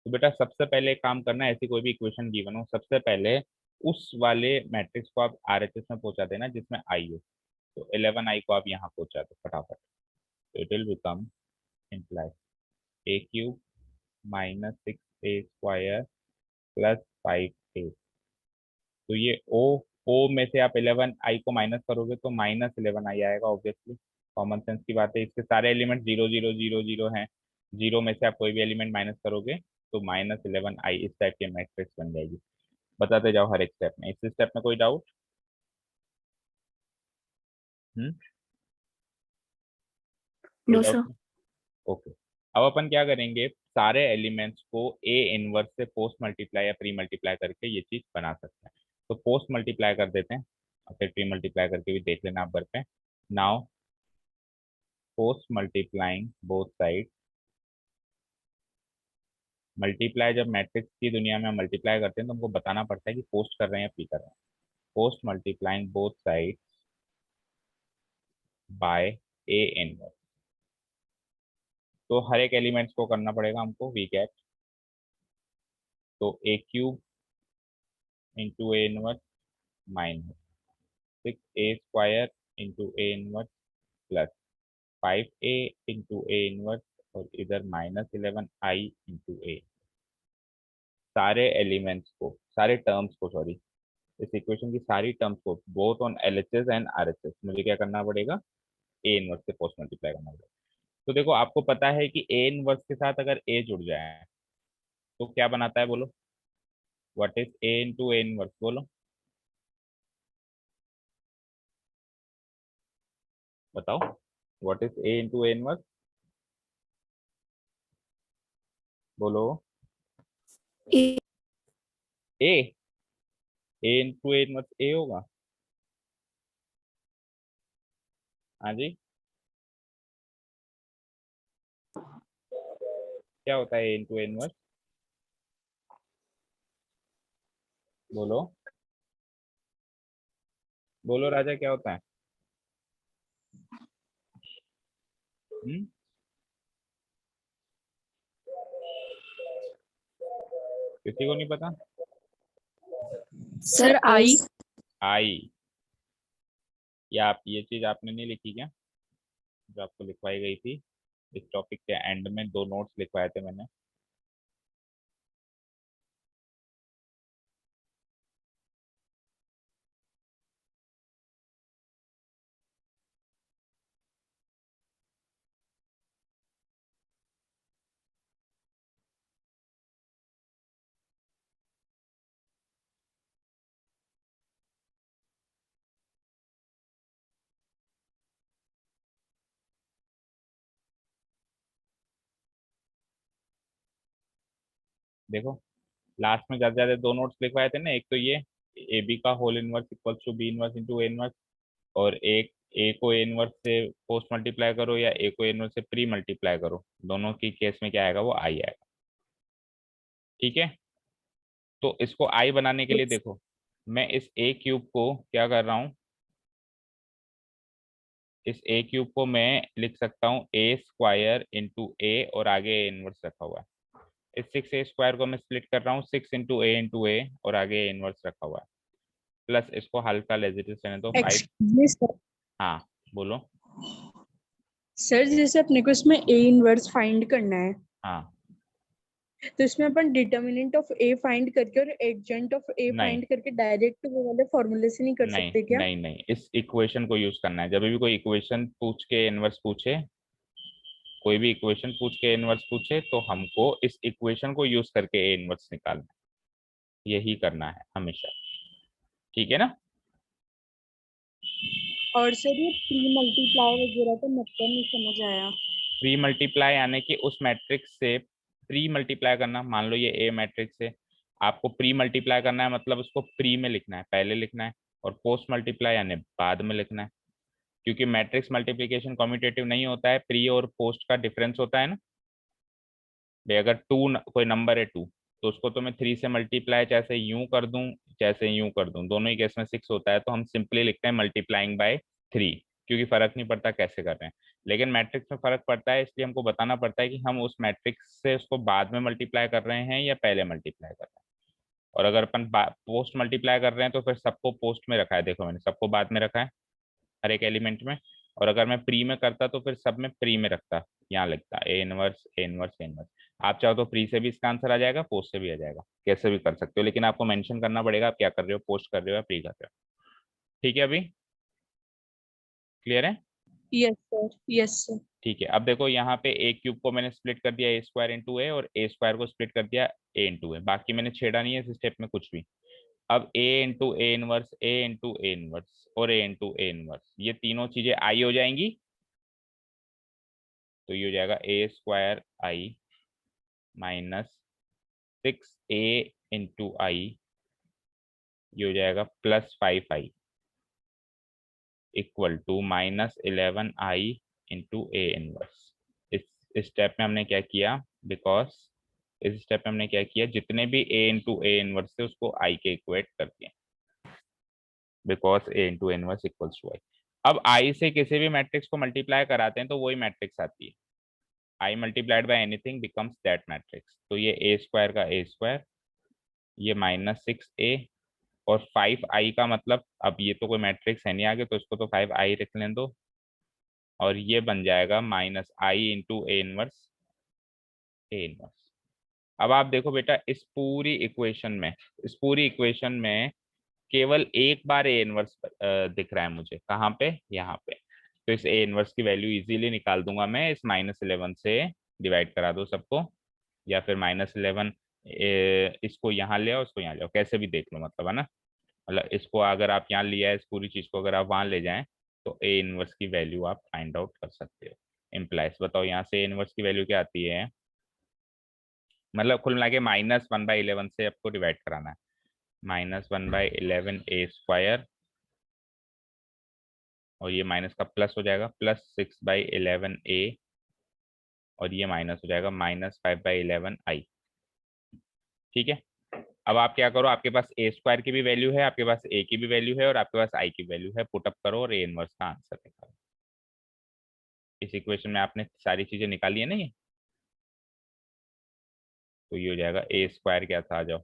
तो बेटा सबसे पहले एक काम करना है, ऐसी कोई भी इक्वेशन गिवन हो, सबसे पहले उस वाले मैट्रिक्स को आप RHS में पहुंचा देना जिसमें आई हो, तो 11i को आप यहाँ पहुंचा दो फटाफट, तो it will become imply a³ -6a² + 5a। तो ये O में से आप 11i को माइनस करोगे तो -11i आएगा, ऑब्वियसली कॉमन सेंस की बात है, इसके सारे एलिमेंट 0 0 0 0 हैं, जीरो में से आप कोई भी एलिमेंट माइनस करोगे तो -11i इस टाइप की मैट्रिक्स बन जाएगी। बताते जाओ हर एक स्टेप में, इस स्टेप में कोई डाउट। हम्म, No, कोई sir. डाउट? ओके, अब अपन क्या करेंगे, सारे एलिमेंट्स को ए इनवर्स से पोस्ट मल्टीप्लाई या प्री मल्टीप्लाई करके ये चीज बना सकते हैं। तो पोस्ट मल्टीप्लाई कर देते हैं और फिर प्री मल्टीप्लाई करके भी देख लेना आप घर पे। Now post multiplying both side, multiply जब मैट्रिक्स की दुनिया में मल्टीप्लाई करते हैं तो हमको बताना पड़ता है कि पोस्ट कर रहे हैं या प्री कर रहे हैं। Post multiplying both side by A inverse, तो हर एक एलिमेंट्स को करना पड़ेगा हमको, वी गेट तो A cube into A inverse minus 6a² into A inverse plus 5a into A inverse और इधर -11i इंटू ए। सारे एलिमेंट्स को, सारे टर्म्स को, सॉरी, इस इक्वेशन की सारी टर्म्स को both on LHS and RHS मुझे क्या करना पड़ेगा, ए इनवर्स से पोस्ट मल्टीप्लाई करना पड़ेगा। तो देखो आपको पता है कि ए इनवर्स के साथ अगर ए जुड़ जाए तो क्या बनाता है, बोलो what is A into A inverse, बोलो बताओ, what is A into A inverse, बोलो। A. A, A into A inverse A होगा, हाँ जी, क्या होता है ए इंटू ए इनवर्स, बोलो बोलो राजा, क्या होता है? हम्म, किसी को नहीं पता? Sir, I. आई, या आप ये चीज आपने नहीं लिखी क्या, जो आपको लिखवाई गई थी इस टॉपिक के एंड में, 2 नोट्स लिखवाए थे मैंने। देखो लास्ट में ज्यादा ज्यादा 2 नोट्स लिखवाए थे ना, एक तो ये ए बी का whole inverse equals to B inverse into A inverse, और एक ए को ए इनवर्स से पोस्ट मल्टीप्लाई करो या ए को ए इनवर्स से प्री मल्टीप्लाई करो, दोनों की केस में क्या आएगा, वो आई आएगा। ठीक है, तो इसको आई बनाने के लिए Yes. देखो, मैं इस ए क्यूब को क्या कर रहा हूँ, इस ए क्यूब को मैं लिख सकता हूँ ए स्क्वायर इंटू ए और आगे ए इनवर्स रखा हुआ है। इस 6a² को मैं स्प्लिट कर रहा हूँ 6 इंटू ए और आगे ए इनवर्स रखा हुआ है, प्लस इसको हल्का लेजिटिव रहने दो 5। Excuse me sir. हाँ बोलो। सर जैसे अपने को इसमें ए इनवर्स फाइंड करना है, हाँ, तो इसमें अपन डिटर्मिनेंट ऑफ ए फाइंड करके और एडजेंट ऑफ ए नहीं फाइंड करके डायरेक्ट वो वाले फॉर्मूले से नहीं कर नहीं सकते क्या? नहीं नहीं, इस इक्वेशन को यूज करना है, जब भी कोई इक्वेशन पूछ के इनवर्स पूछे, कोई भी इक्वेशन पूछ के इनवर्स पूछे तो हमको इस इक्वेशन को यूज करके ए इनवर्स निकालना है, यही करना है हमेशा, ठीक है ना? और सर ये प्री मल्टीप्लाई वगैरह तो मतलब नहीं समझ आया। प्री मल्टीप्लाई यानी कि उस मैट्रिक्स से प्री मल्टीप्लाई करना, मान लो ये ए मैट्रिक्स है, आपको प्री मल्टीप्लाई करना है मतलब उसको प्री में लिखना है, पहले लिखना है, और पोस्ट मल्टीप्लाई यानी बाद में लिखना है, क्योंकि मैट्रिक्स मल्टीप्लिकेशन कम्यूटेटिव नहीं होता है, प्री और पोस्ट का डिफरेंस होता है ना भाई। अगर कोई नंबर है 2, तो उसको तो मैं 3 से मल्टीप्लाई चाहे यूं कर दूं चाहे यूं कर दूं, दोनों ही केस में 6 होता है, तो हम सिंपली लिखते हैं मल्टीप्लाइंग बाय 3, क्योंकि फर्क नहीं पड़ता कैसे कर रहे हैं। लेकिन मैट्रिक्स में फर्क पड़ता है, इसलिए हमको बताना पड़ता है कि हम उस मैट्रिक्स से उसको बाद में मल्टीप्लाई कर रहे हैं या पहले मल्टीप्लाई कर रहे हैं। और अगर अपन पोस्ट मल्टीप्लाई कर रहे हैं तो फिर सबको पोस्ट में रखा है, देखो मैंने सबको बाद में रखा है हर एक एलिमेंट में, और अगर मैं प्री में करता तो फिर सब में प्री में रखता, यहाँ लिखता ए inverse A inverse A inverse. आप चाहो तो प्री से भी इसका आंसर आ जाएगा, पोस्ट से भी आ जाएगा, कैसे भी कर सकते हो, लेकिन आपको मेंशन करना पड़ेगा आप क्या कर रहे हो, पोस्ट कर रहे हो या प्री कर रहे हो। ठीक है, अभी क्लियर है? Yes sir, yes sir. ठीक है, अब देखो यहाँ पे ए क्यूब को मैंने स्प्लिट कर दिया A² इंटू ए, और A² को स्प्लिट कर दिया ए इंटू ए, बाकी मैंने छेड़ा नहीं है इस स्टेप में कुछ भी। अब A into A inverse, A into A inverse और ए इंटू ए इनवर्स, ये तीनों चीजें आई हो जाएंगी, तो ये हो जाएगा A square I minus 6a into I, ये हो जाएगा plus 5i equal to minus 11i into A inverse. इस स्टेप में हमने क्या किया, बिकॉज इस स्टेप में हमने क्या किया, जितने भी a इंटू ए इनवर्स थे उसको i के इक्वेट कर दिया, because a into A inverse equals to i। अब i से किसी भी मैट्रिक्स को मल्टीप्लाई कराते हैं तो वही मैट्रिक्स आती है, i multiplied by anything becomes that matrix. तो ये a स्क्वायर का a स्क्वायर, ये माइनस 6a और 5i का मतलब, अब ये तो कोई मैट्रिक्स है नहीं आगे, तो इसको तो 5i लिख लें दो, और ये बन जाएगा minus I into A inverse A inverse. अब आप देखो बेटा, इस पूरी इक्वेशन में केवल एक बार ए इनवर्स दिख रहा है मुझे, कहाँ पे, यहाँ पे। तो इस ए इनवर्स की वैल्यू इजीली निकाल दूंगा मैं, इस -11 से डिवाइड करा दो सबको, या फिर -11 इसको यहाँ ले आओ, इसको यहाँ ले आओ, कैसे भी देख लो, मतलब है ना, मतलब इसको अगर आप यहाँ लिया है, इस पूरी चीज को अगर आप वहां ले जाएं तो ए इनवर्स की वैल्यू आप फाइंड आउट कर सकते हो। इम्प्लाइज बताओ यहाँ से ए इनवर्स की वैल्यू क्या आती है, मतलब कुल मिला के -1/11 से आपको डिवाइड कराना है, -1/11 ए स्क्वायर, और ये माइनस का प्लस हो जाएगा, प्लस 6/11 ए, और ये माइनस हो जाएगा -5/11 आई। ठीक है, अब आप क्या करो, आपके पास ए स्क्वायर की भी वैल्यू है, आपके पास ए की भी वैल्यू है, और आपके पास आई की वैल्यू है, पुटअप करो और ए इनवर्स का आंसर निकालो। इस इक्वेशन में आपने सारी चीजें निकाली है ना ये, तो ये हो जाएगा ए स्क्वायर क्या था, आ जाओ,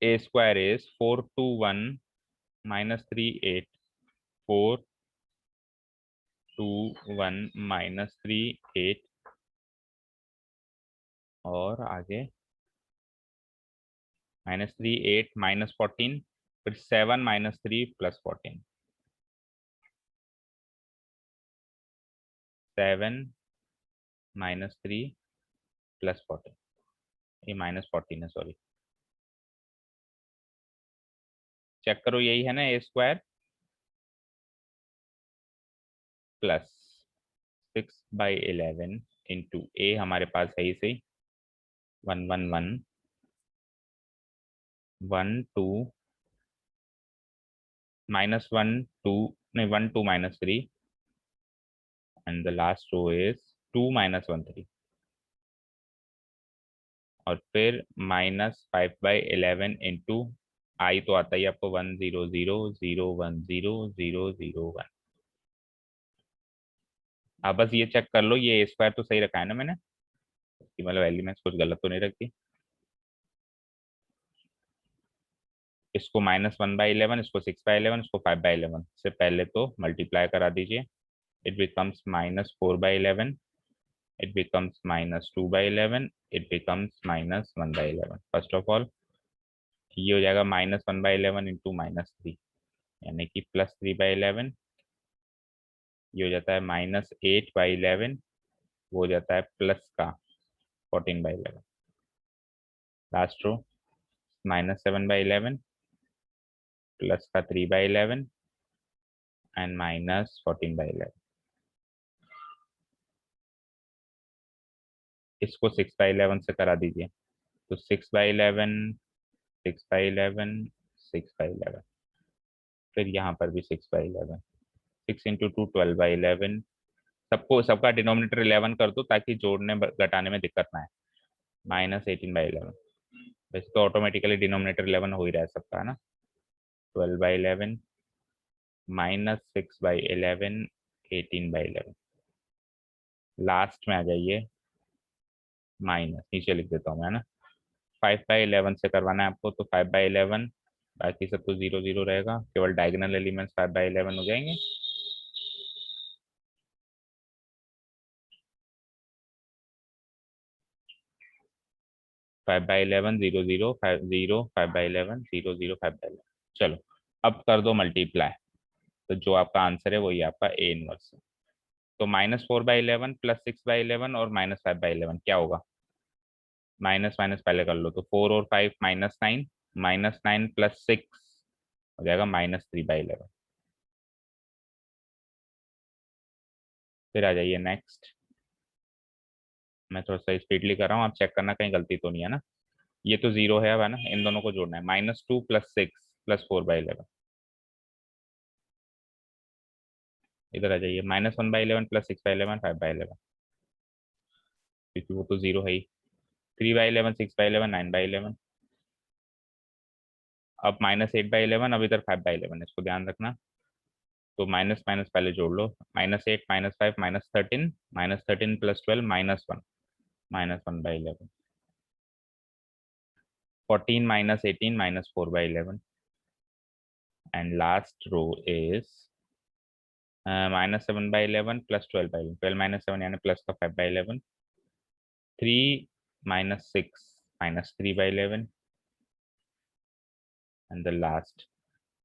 ए स्क्वायर इज 421 -38, 421 -38, और आगे -38 -14, फिर 7 -3 +14, 7 -3 +14, ये -14 है, सॉरी, चेक करो, यही है ना ए स्क्वायर, प्लस 6/11 इंटू ए हमारे पास है ही सही, 111 12 -1 2 नहीं 1 2 -3, and the last row is 2 -1 3, और फिर -5/11 इंटू आई तो आता ही आपको 100001001। आप बस ये चेक कर लो, ये स्क्वायर तो सही रखा है ना मैंने, इसकी मतलब एलिमेंट्स कुछ गलत तो नहीं रखी। इसको -1/11, इसको 6/11, इसको 5/11 से पहले तो मल्टीप्लाई करा दीजिए, it becomes -4/11, it becomes -2/11, it becomes -1/11। First of all ये हो जाएगा -1/11 इंटू -3, यानी कि +3/11, ये हो जाता है -8/11, वो हो जाता है प्लस का 14/11, लास्ट रो -7/11 प्लस का 3/11 एंड -14/11। इसको 6/11 से करा दीजिए, तो 6/11 6/11 6/11, फिर यहाँ पर भी 6/11, 6 इंटू 2 12/11, सबको सबका डिनोमिनेटर 11 कर दो ताकि जोड़ने घटाने में दिक्कत ना आए, -18/11, वैसे तो ऑटोमेटिकली डिनोमिनेटर 11 हो ही रहा है सबका, है ना, 12/11 -6/11 18/11, लास्ट में आ जाइए माइनस, नीचे लिख देता हूँ मैं, है ना, 5/11 से करवाना है आपको, तो 5/11, बाकी सब तो 0 0 रहेगा, केवल डायगोनल एलिमेंट्स 5/11 हो जाएंगे। 5/11 0 0 5 0 5/11 0 0 5/11। चलो अब कर दो मल्टीप्लाई, तो जो आपका आंसर है वही आपका ए इनवर्स है। तो -4/11 +6/11 और -5/11 क्या होगा, माइनस माइनस पहले कर लो, तो 4 और 5 -9, -9 + 6 हो जाएगा -3/11। फिर आ जाइए नेक्स्ट। मैं थोड़ा सा स्पीडली कर रहा हूँ, आप चेक करना कहीं गलती तो नहीं है ना। ये तो 0 है, अब है ना, इन दोनों को जोड़ना है। -2 + 6 + 4/11। इधर आ जाइए, -1/11 + 6/11 5/11, क्योंकि वो तो 0 है ही। 3/11 6/11 9/11। अब -8/11, अब इधर 5/11, इसको ध्यान रखना। तो माइनस माइनस पहले जोड़ लो। -8 -5 -13, -13 + 12 -1, -1/11। 14 -18 -4/11। And last row is -7/11 + 12/11। 12 - 7 यानी प्लस का 5/11। 3 - 6 -3/11। And the last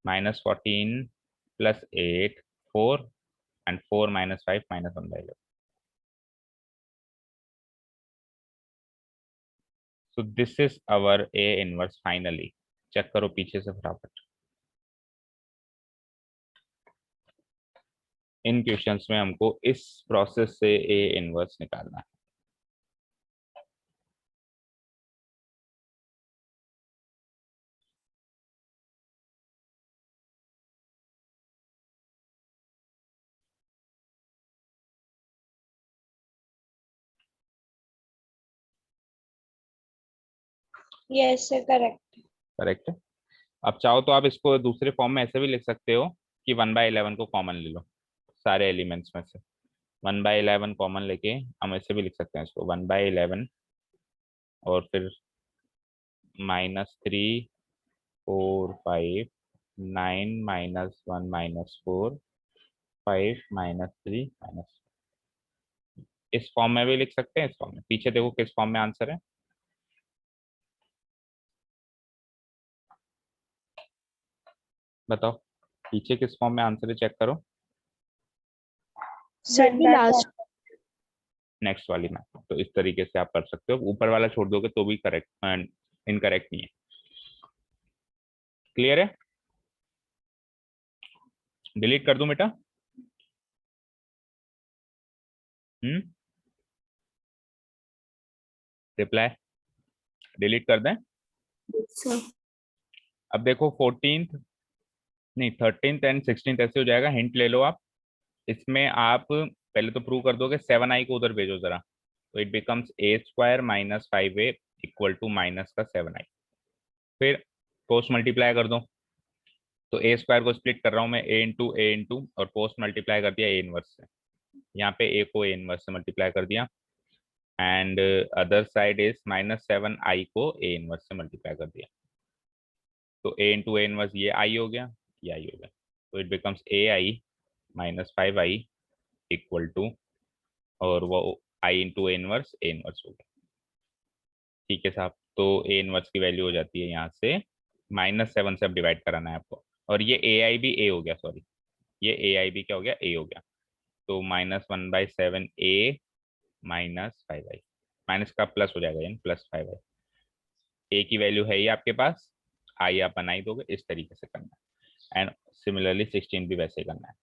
-14 + 8 4, and 4 - 5 -1/11. So this is our A inverse finally. Check करो पीछे से फटाफट। इन क्वेश्चंस में हमको इस प्रोसेस से ए इनवर्स निकालना है। Yes, sir, correct. करेक्ट है। अब चाहो तो आप इसको दूसरे फॉर्म में ऐसे भी लिख सकते हो कि 1/11 को कॉमन ले लो सारे एलिमेंट्स में से। 1/11 कॉमन लेके हम ऐसे भी लिख सकते हैं इसको, 1/11 और फिर -3 4 5 9 -1 -4 5 -3 इस फॉर्म में भी लिख सकते हैं, इस फॉर्म में। पीछे देखो किस फॉर्म में आंसर है। बताओ पीछे किस फॉर्म में आंसर है, चेक करो। सर One भी by लास्ट नेक्स्ट वाली में तो इस तरीके से आप कर सकते हो, ऊपर वाला छोड़ दोगे तो भी करेक्ट इनकरेक्ट नहीं है। क्लियर है? डिलीट कर दूं बेटा? रिप्लाई डिलीट कर दें? सर अब देखो 14th नहीं 13th एंड 16th ऐसे हो जाएगा। हिंट ले लो आप इसमें। आप पहले तो प्रूव कर दोगे, 7i को उधर भेजो जरा, तो it becomes a² - 5a = minus का 7i। फिर पोस्ट मल्टीप्लाई कर दो, तो a² को स्प्लिट कर रहा हूं मैं, a और पोस्ट मल्टीप्लाई कर दिया a इनवर्स से। यहाँ पे a को a इनवर्स से मल्टीप्लाई कर दिया, and other side is -7i को a इनवर्स से मल्टीप्लाई कर दिया। तो a इनवर्स ये i हो गया, ये i हो गया, तो इट बिकम्स ai - 5i = और वो i × a इनवर्स हो गया। ठीक है साहब, तो a इनवर्स की वैल्यू हो जाती है यहाँ से -7 से अब डिवाइड कराना है आपको, और ये ai भी a हो गया, सॉरी ये ai भी क्या हो गया, a हो गया। तो -1/7 a -5i, माइनस का प्लस हो जाएगा यानी +5i। a की वैल्यू है ही आपके पास, i आप बना ही दोगे, इस तरीके से करना है। एंड सिमिलरली 16 भी वैसे करना है।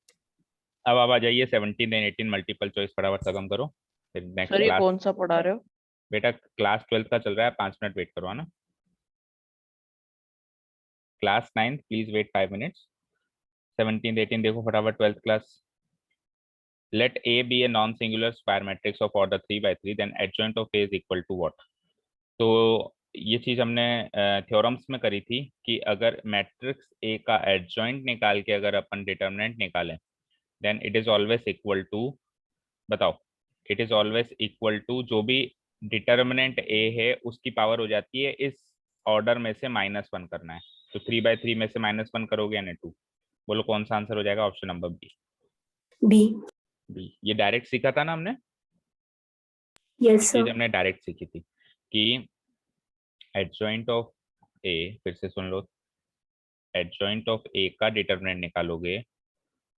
अब आप आ जाइए 17 एंड 18 मल्टीपल चॉइस फटाफट खत्म करो, फिर नेक्स्ट सर ये क्लास। कौन सा पढ़ा रहे हो? बेटा क्लास 12th का चल रहा है, 5 मिनट वेट करो, है ना। Class 9 please wait 5 minutes. 17 18 देखो फटाफट, 12th class. Let A be a non-singular square matrix of order 3 by 3, then adjoint of A is equal to what? तो ये चीज हमने थ्योरम्स में करी थी कि अगर मैट्रिक्स ए का एडजॉइंट निकाल के अगर अपन डिटर्मिनेंट निकालें, then it is always equal to, बताओ, it is always equal to जो भी डिटर्मिनेंट ए है उसकी पावर हो जाती है इस ऑर्डर में से -1 करना है। तो 3/3 में से -1 करोगे यानी 2। बोलो कौन सा आंसर हो जाएगा? Option number B. B. B, ये डायरेक्ट सीखा था ना हमने, यस चीज सर। हमने डायरेक्ट सीखी थी कि एडजॉइंट ऑफ ए, फिर से सुन लो, एडजॉइंट ऑफ ए का डिटर्मिनेंट निकालोगे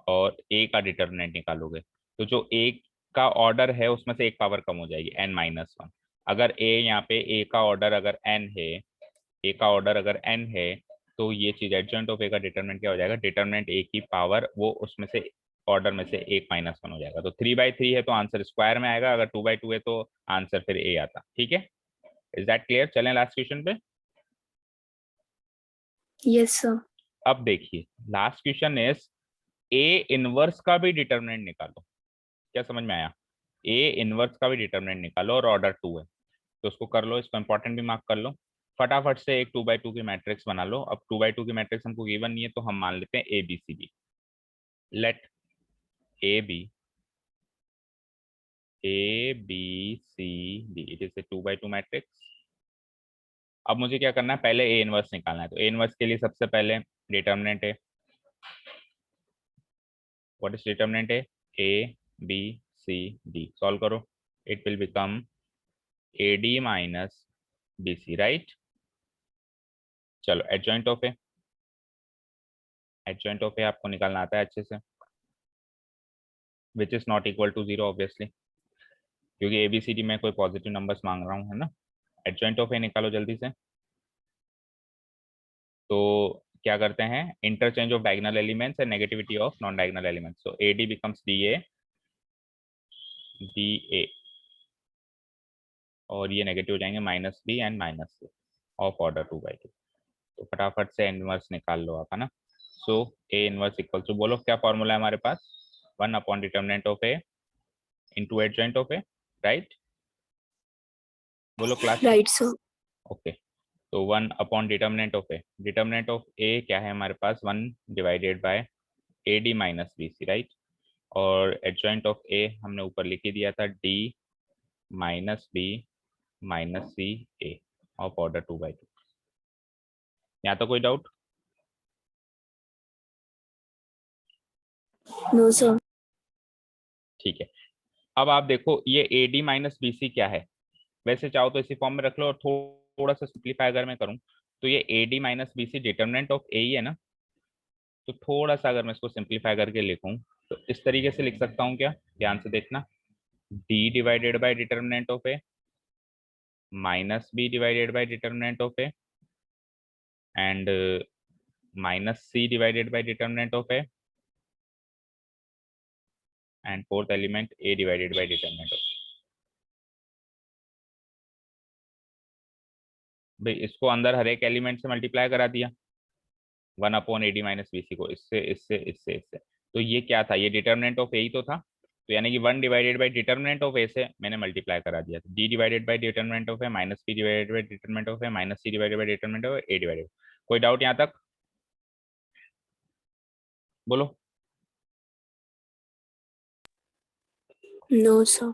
और ए का डिटर्मिनेंट निकालोगे, तो जो ए का ऑर्डर है उसमें से एक पावर कम हो जाएगी, n-1। अगर ए यहाँ पे ए का ऑर्डर अगर n है, ए का ऑर्डर अगर n है, तो ये चीज एडजॉइंट ऑफ ए का डिटर्मिनेंट क्या हो जाएगा, डिटर्मिनेंट ए की पावर वो उसमें से ऑर्डर में से एक -1 हो जाएगा। तो 3/3 है तो आंसर स्क्वायर में आएगा, अगर 2/2 है तो आंसर फिर ए आता। ठीक है, इज दैट क्लियर? चलें लास्ट क्वेश्चन पे। Yes, sir. अब देखिए last question is A inverse का भी डिटरमिनेंट निकालो। क्या समझ में आया? ए इनवर्स का भी डिटरमिनेंट निकालो और ऑर्डर 2 है तो उसको कर लो, इसको इंपॉर्टेंट भी मार्क कर लो। फटाफट से एक 2/2 की मैट्रिक्स बना लो। अब 2/2 की मैट्रिक्स हमको गिवन नहीं है तो हम मान लेते हैं A B C D. Let A B C D, it is A 2/2 matrix. अब मुझे क्या करना है, पहले ए इनवर्स निकालना है। तो ए इनवर्स के लिए सबसे पहले डिटरमिनेंट है, व्हाट इज डिटरमिनेंट है, A B C D. Solve करो, it will become A D minus B C, right. चलो adjoint of A, adjoint of A आपको निकालना आता है अच्छे से, which is not equal to 0 obviously, क्योंकि एबीसीडी में कोई पॉजिटिव नंबर्स मांग रहा हूँ, है ना। एडजॉइंट ऑफ ए निकालो जल्दी से। तो क्या करते हैं, interchange of diagonal elements and negativity of non diagonal elements. So A D becomes D A, और ये नेगेटिव हो जाएंगे minus B and minus C of order 2/2। तो फटाफट से इनवर्स निकाल लो आप, है ना। So A inverse equal to, बोलो क्या फॉर्मूला है हमारे पास, 1 upon determinant of A into adjoint of A, right. बोलो क्लास। Right, sir. ओके, तो 1 upon determinant of A, determinant of A क्या है हमारे पास, 1 divided by A D minus B C, right. और एडजॉइंट ऑफ ए हमने ऊपर लिख ही दिया था, D minus B minus C A of order 2/2। यहाँ तो कोई डाउट? No, sir. ठीक है, अब आप देखो ये A D minus B C क्या है। वैसे चाहो तो इसी फॉर्म में रख लो, और थोड़ा सा सिंप्लीफाई अगर मैं करूँ तो ये A D minus B C determinant of A ही है ना। तो थोड़ा सा अगर मैं इसको सिंप्लीफाई करके लिखूं तो इस तरीके से लिख सकता हूँ क्या, ध्यान से देखना, D divided by determinant of A minus B divided by determinant of A and minus C divided by determinant of A and fourth element A divided by determinant of. भाई इसको अंदर हर एक एलिमेंट से मल्टीप्लाई करा दिया, 1 upon A D minus B C को, इससे इससे इससे इससे। तो ये क्या था, ये डिटरमिनेंट ऑफ ए ही तो था। तो यानी कि 1 divided by determinant of A से मैंने मल्टीप्लाई करा दिया, D divided by determinant of A minus B divided by determinant of A minus C divided by determinant of A divided. कोई डाउट यहाँ तक? बोलो। No, sir.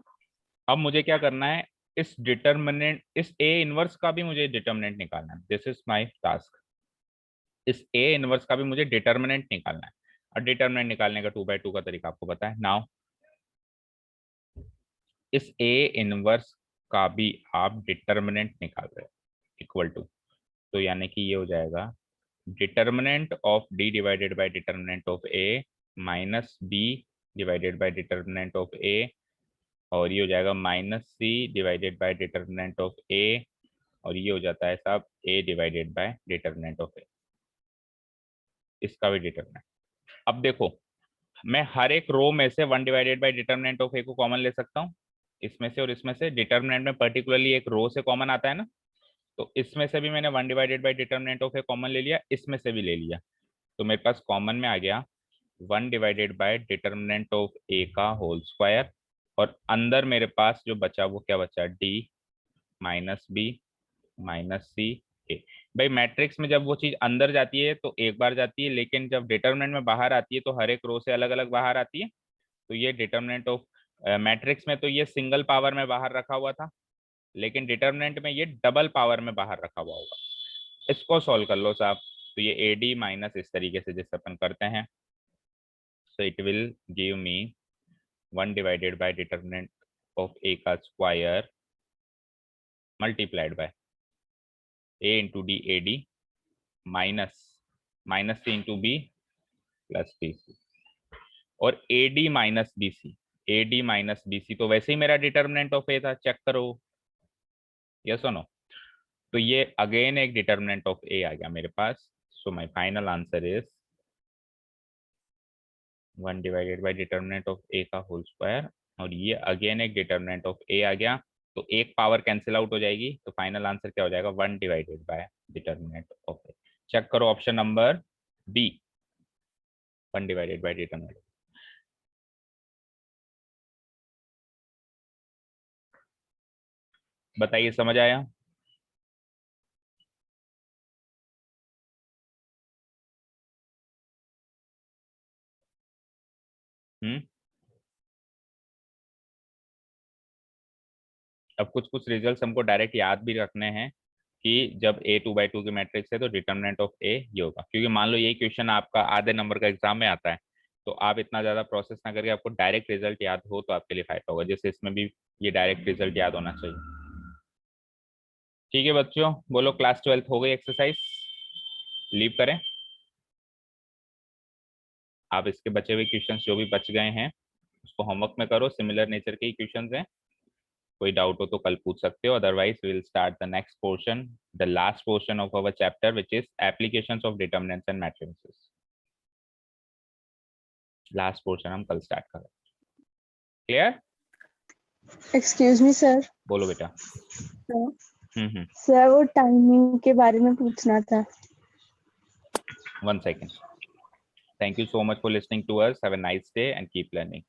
अब मुझे क्या करना है, इस डिटरमिनेंट, इस ए इनवर्स का भी मुझे डिटरमिनेंट निकालना है। This is my task. इस ए इनवर्स का भी मुझे डिटरमिनेंट निकालना है, और डिटरमिनेंट निकालने का 2/2 का तरीका आपको पता है। नाउ इस ए इनवर्स का भी आप डिटरमिनेंट निकाल रहे हो, इक्वल टू, तो यानी कि ये हो जाएगा determinant of D divided by determinant of A minus B divided by determinant of A, और ये हो जाएगा minus C divided by determinant of A, और ये हो जाता है साहब A divided by determinant of A, इसका भी डिटरमिनेंट। अब देखो मैं हर एक रो में से 1 डिवाइडेड बाय डिटरमिनेंट ऑफ ए को कॉमन ले सकता हूँ, इसमें से और इसमें से। डिटरमिनेंट में पर्टिकुलरली एक रो से कॉमन आता है ना, तो इसमें से भी मैंने 1 divided by determinant of A common ले लिया, इसमें से भी ले लिया, तो मेरे पास कॉमन में आ गया 1 divided by determinant of A का होल स्क्वायर, और अंदर मेरे पास जो बचा वो क्या बचा, D minus B minus C ए। भाई मैट्रिक्स में जब वो चीज अंदर जाती है तो एक बार जाती है, लेकिन जब डिटरमिनेंट में बाहर आती है तो हर एक रो से अलग अलग बाहर आती है। तो ये डिटरमिनेंट ऑफ मैट्रिक्स में तो ये सिंगल पावर में बाहर रखा हुआ था, लेकिन डिटरमिनेंट में ये डबल पावर में बाहर रखा हुआ होगा। इसको सॉल्व कर लो साहब। तो ये ए डी माइनस इस तरीके से जैसे अपन करते हैं, so it will give me 1 divided by determinant of a का square multiplied by a into d a d minus c into b plus b c, और a d minus B C, a d minus B C तो वैसे ही मेरा determinant of ए था, check करो, yes और no. तो ये अगेन एक डिटर्मिनेंट ऑफ ए आ गया मेरे पास। So my final answer is 1 divided by determinant of A का होल स्क्वायर, और ये अगेन एक डिटर्मिनेंट ऑफ ए आ गया, तो एक पावर कैंसिल आउट हो जाएगी, तो फाइनल आंसर क्या हो जाएगा 1 divided by determinant of A. Check करो option number B, 1 divided by determinant. बताइए समझ आया? अब कुछ कुछ रिजल्ट्स हमको डायरेक्ट याद भी रखने हैं कि जब ए 2/2 की मैट्रिक्स है तो डिटर्मिनेंट ऑफ ए ये होगा, क्योंकि मान लो यही क्वेश्चन आपका आधे नंबर का एग्जाम में आता है, तो आप इतना ज्यादा प्रोसेस ना करके आपको डायरेक्ट रिजल्ट याद हो तो आपके लिए फायदा होगा, जैसे इसमें भी ये डायरेक्ट रिजल्ट याद होना चाहिए। ठीक है बच्चों, बोलो क्लास 12 हो गई एक्सरसाइज, लीव करें? आप इसके बचे हुए क्वेश्चंस जो भी बच गए हैं उसको होमवर्क में करो, सिमिलर नेचर के ही क्वेश्चंस हैं, कोई डाउट हो तो कल पूछ सकते हो, otherwise we will start the next portion, the last portion of our chapter which is applications of determinants and matrices. Last portion हम कल स्टार्ट करें। क्लियर? Excuse me sir. बोलो बेटा। सर वो टाइमिंग के बारे में पूछना था। 1 second. Thank you so much for listening to us. Have a nice day and keep learning.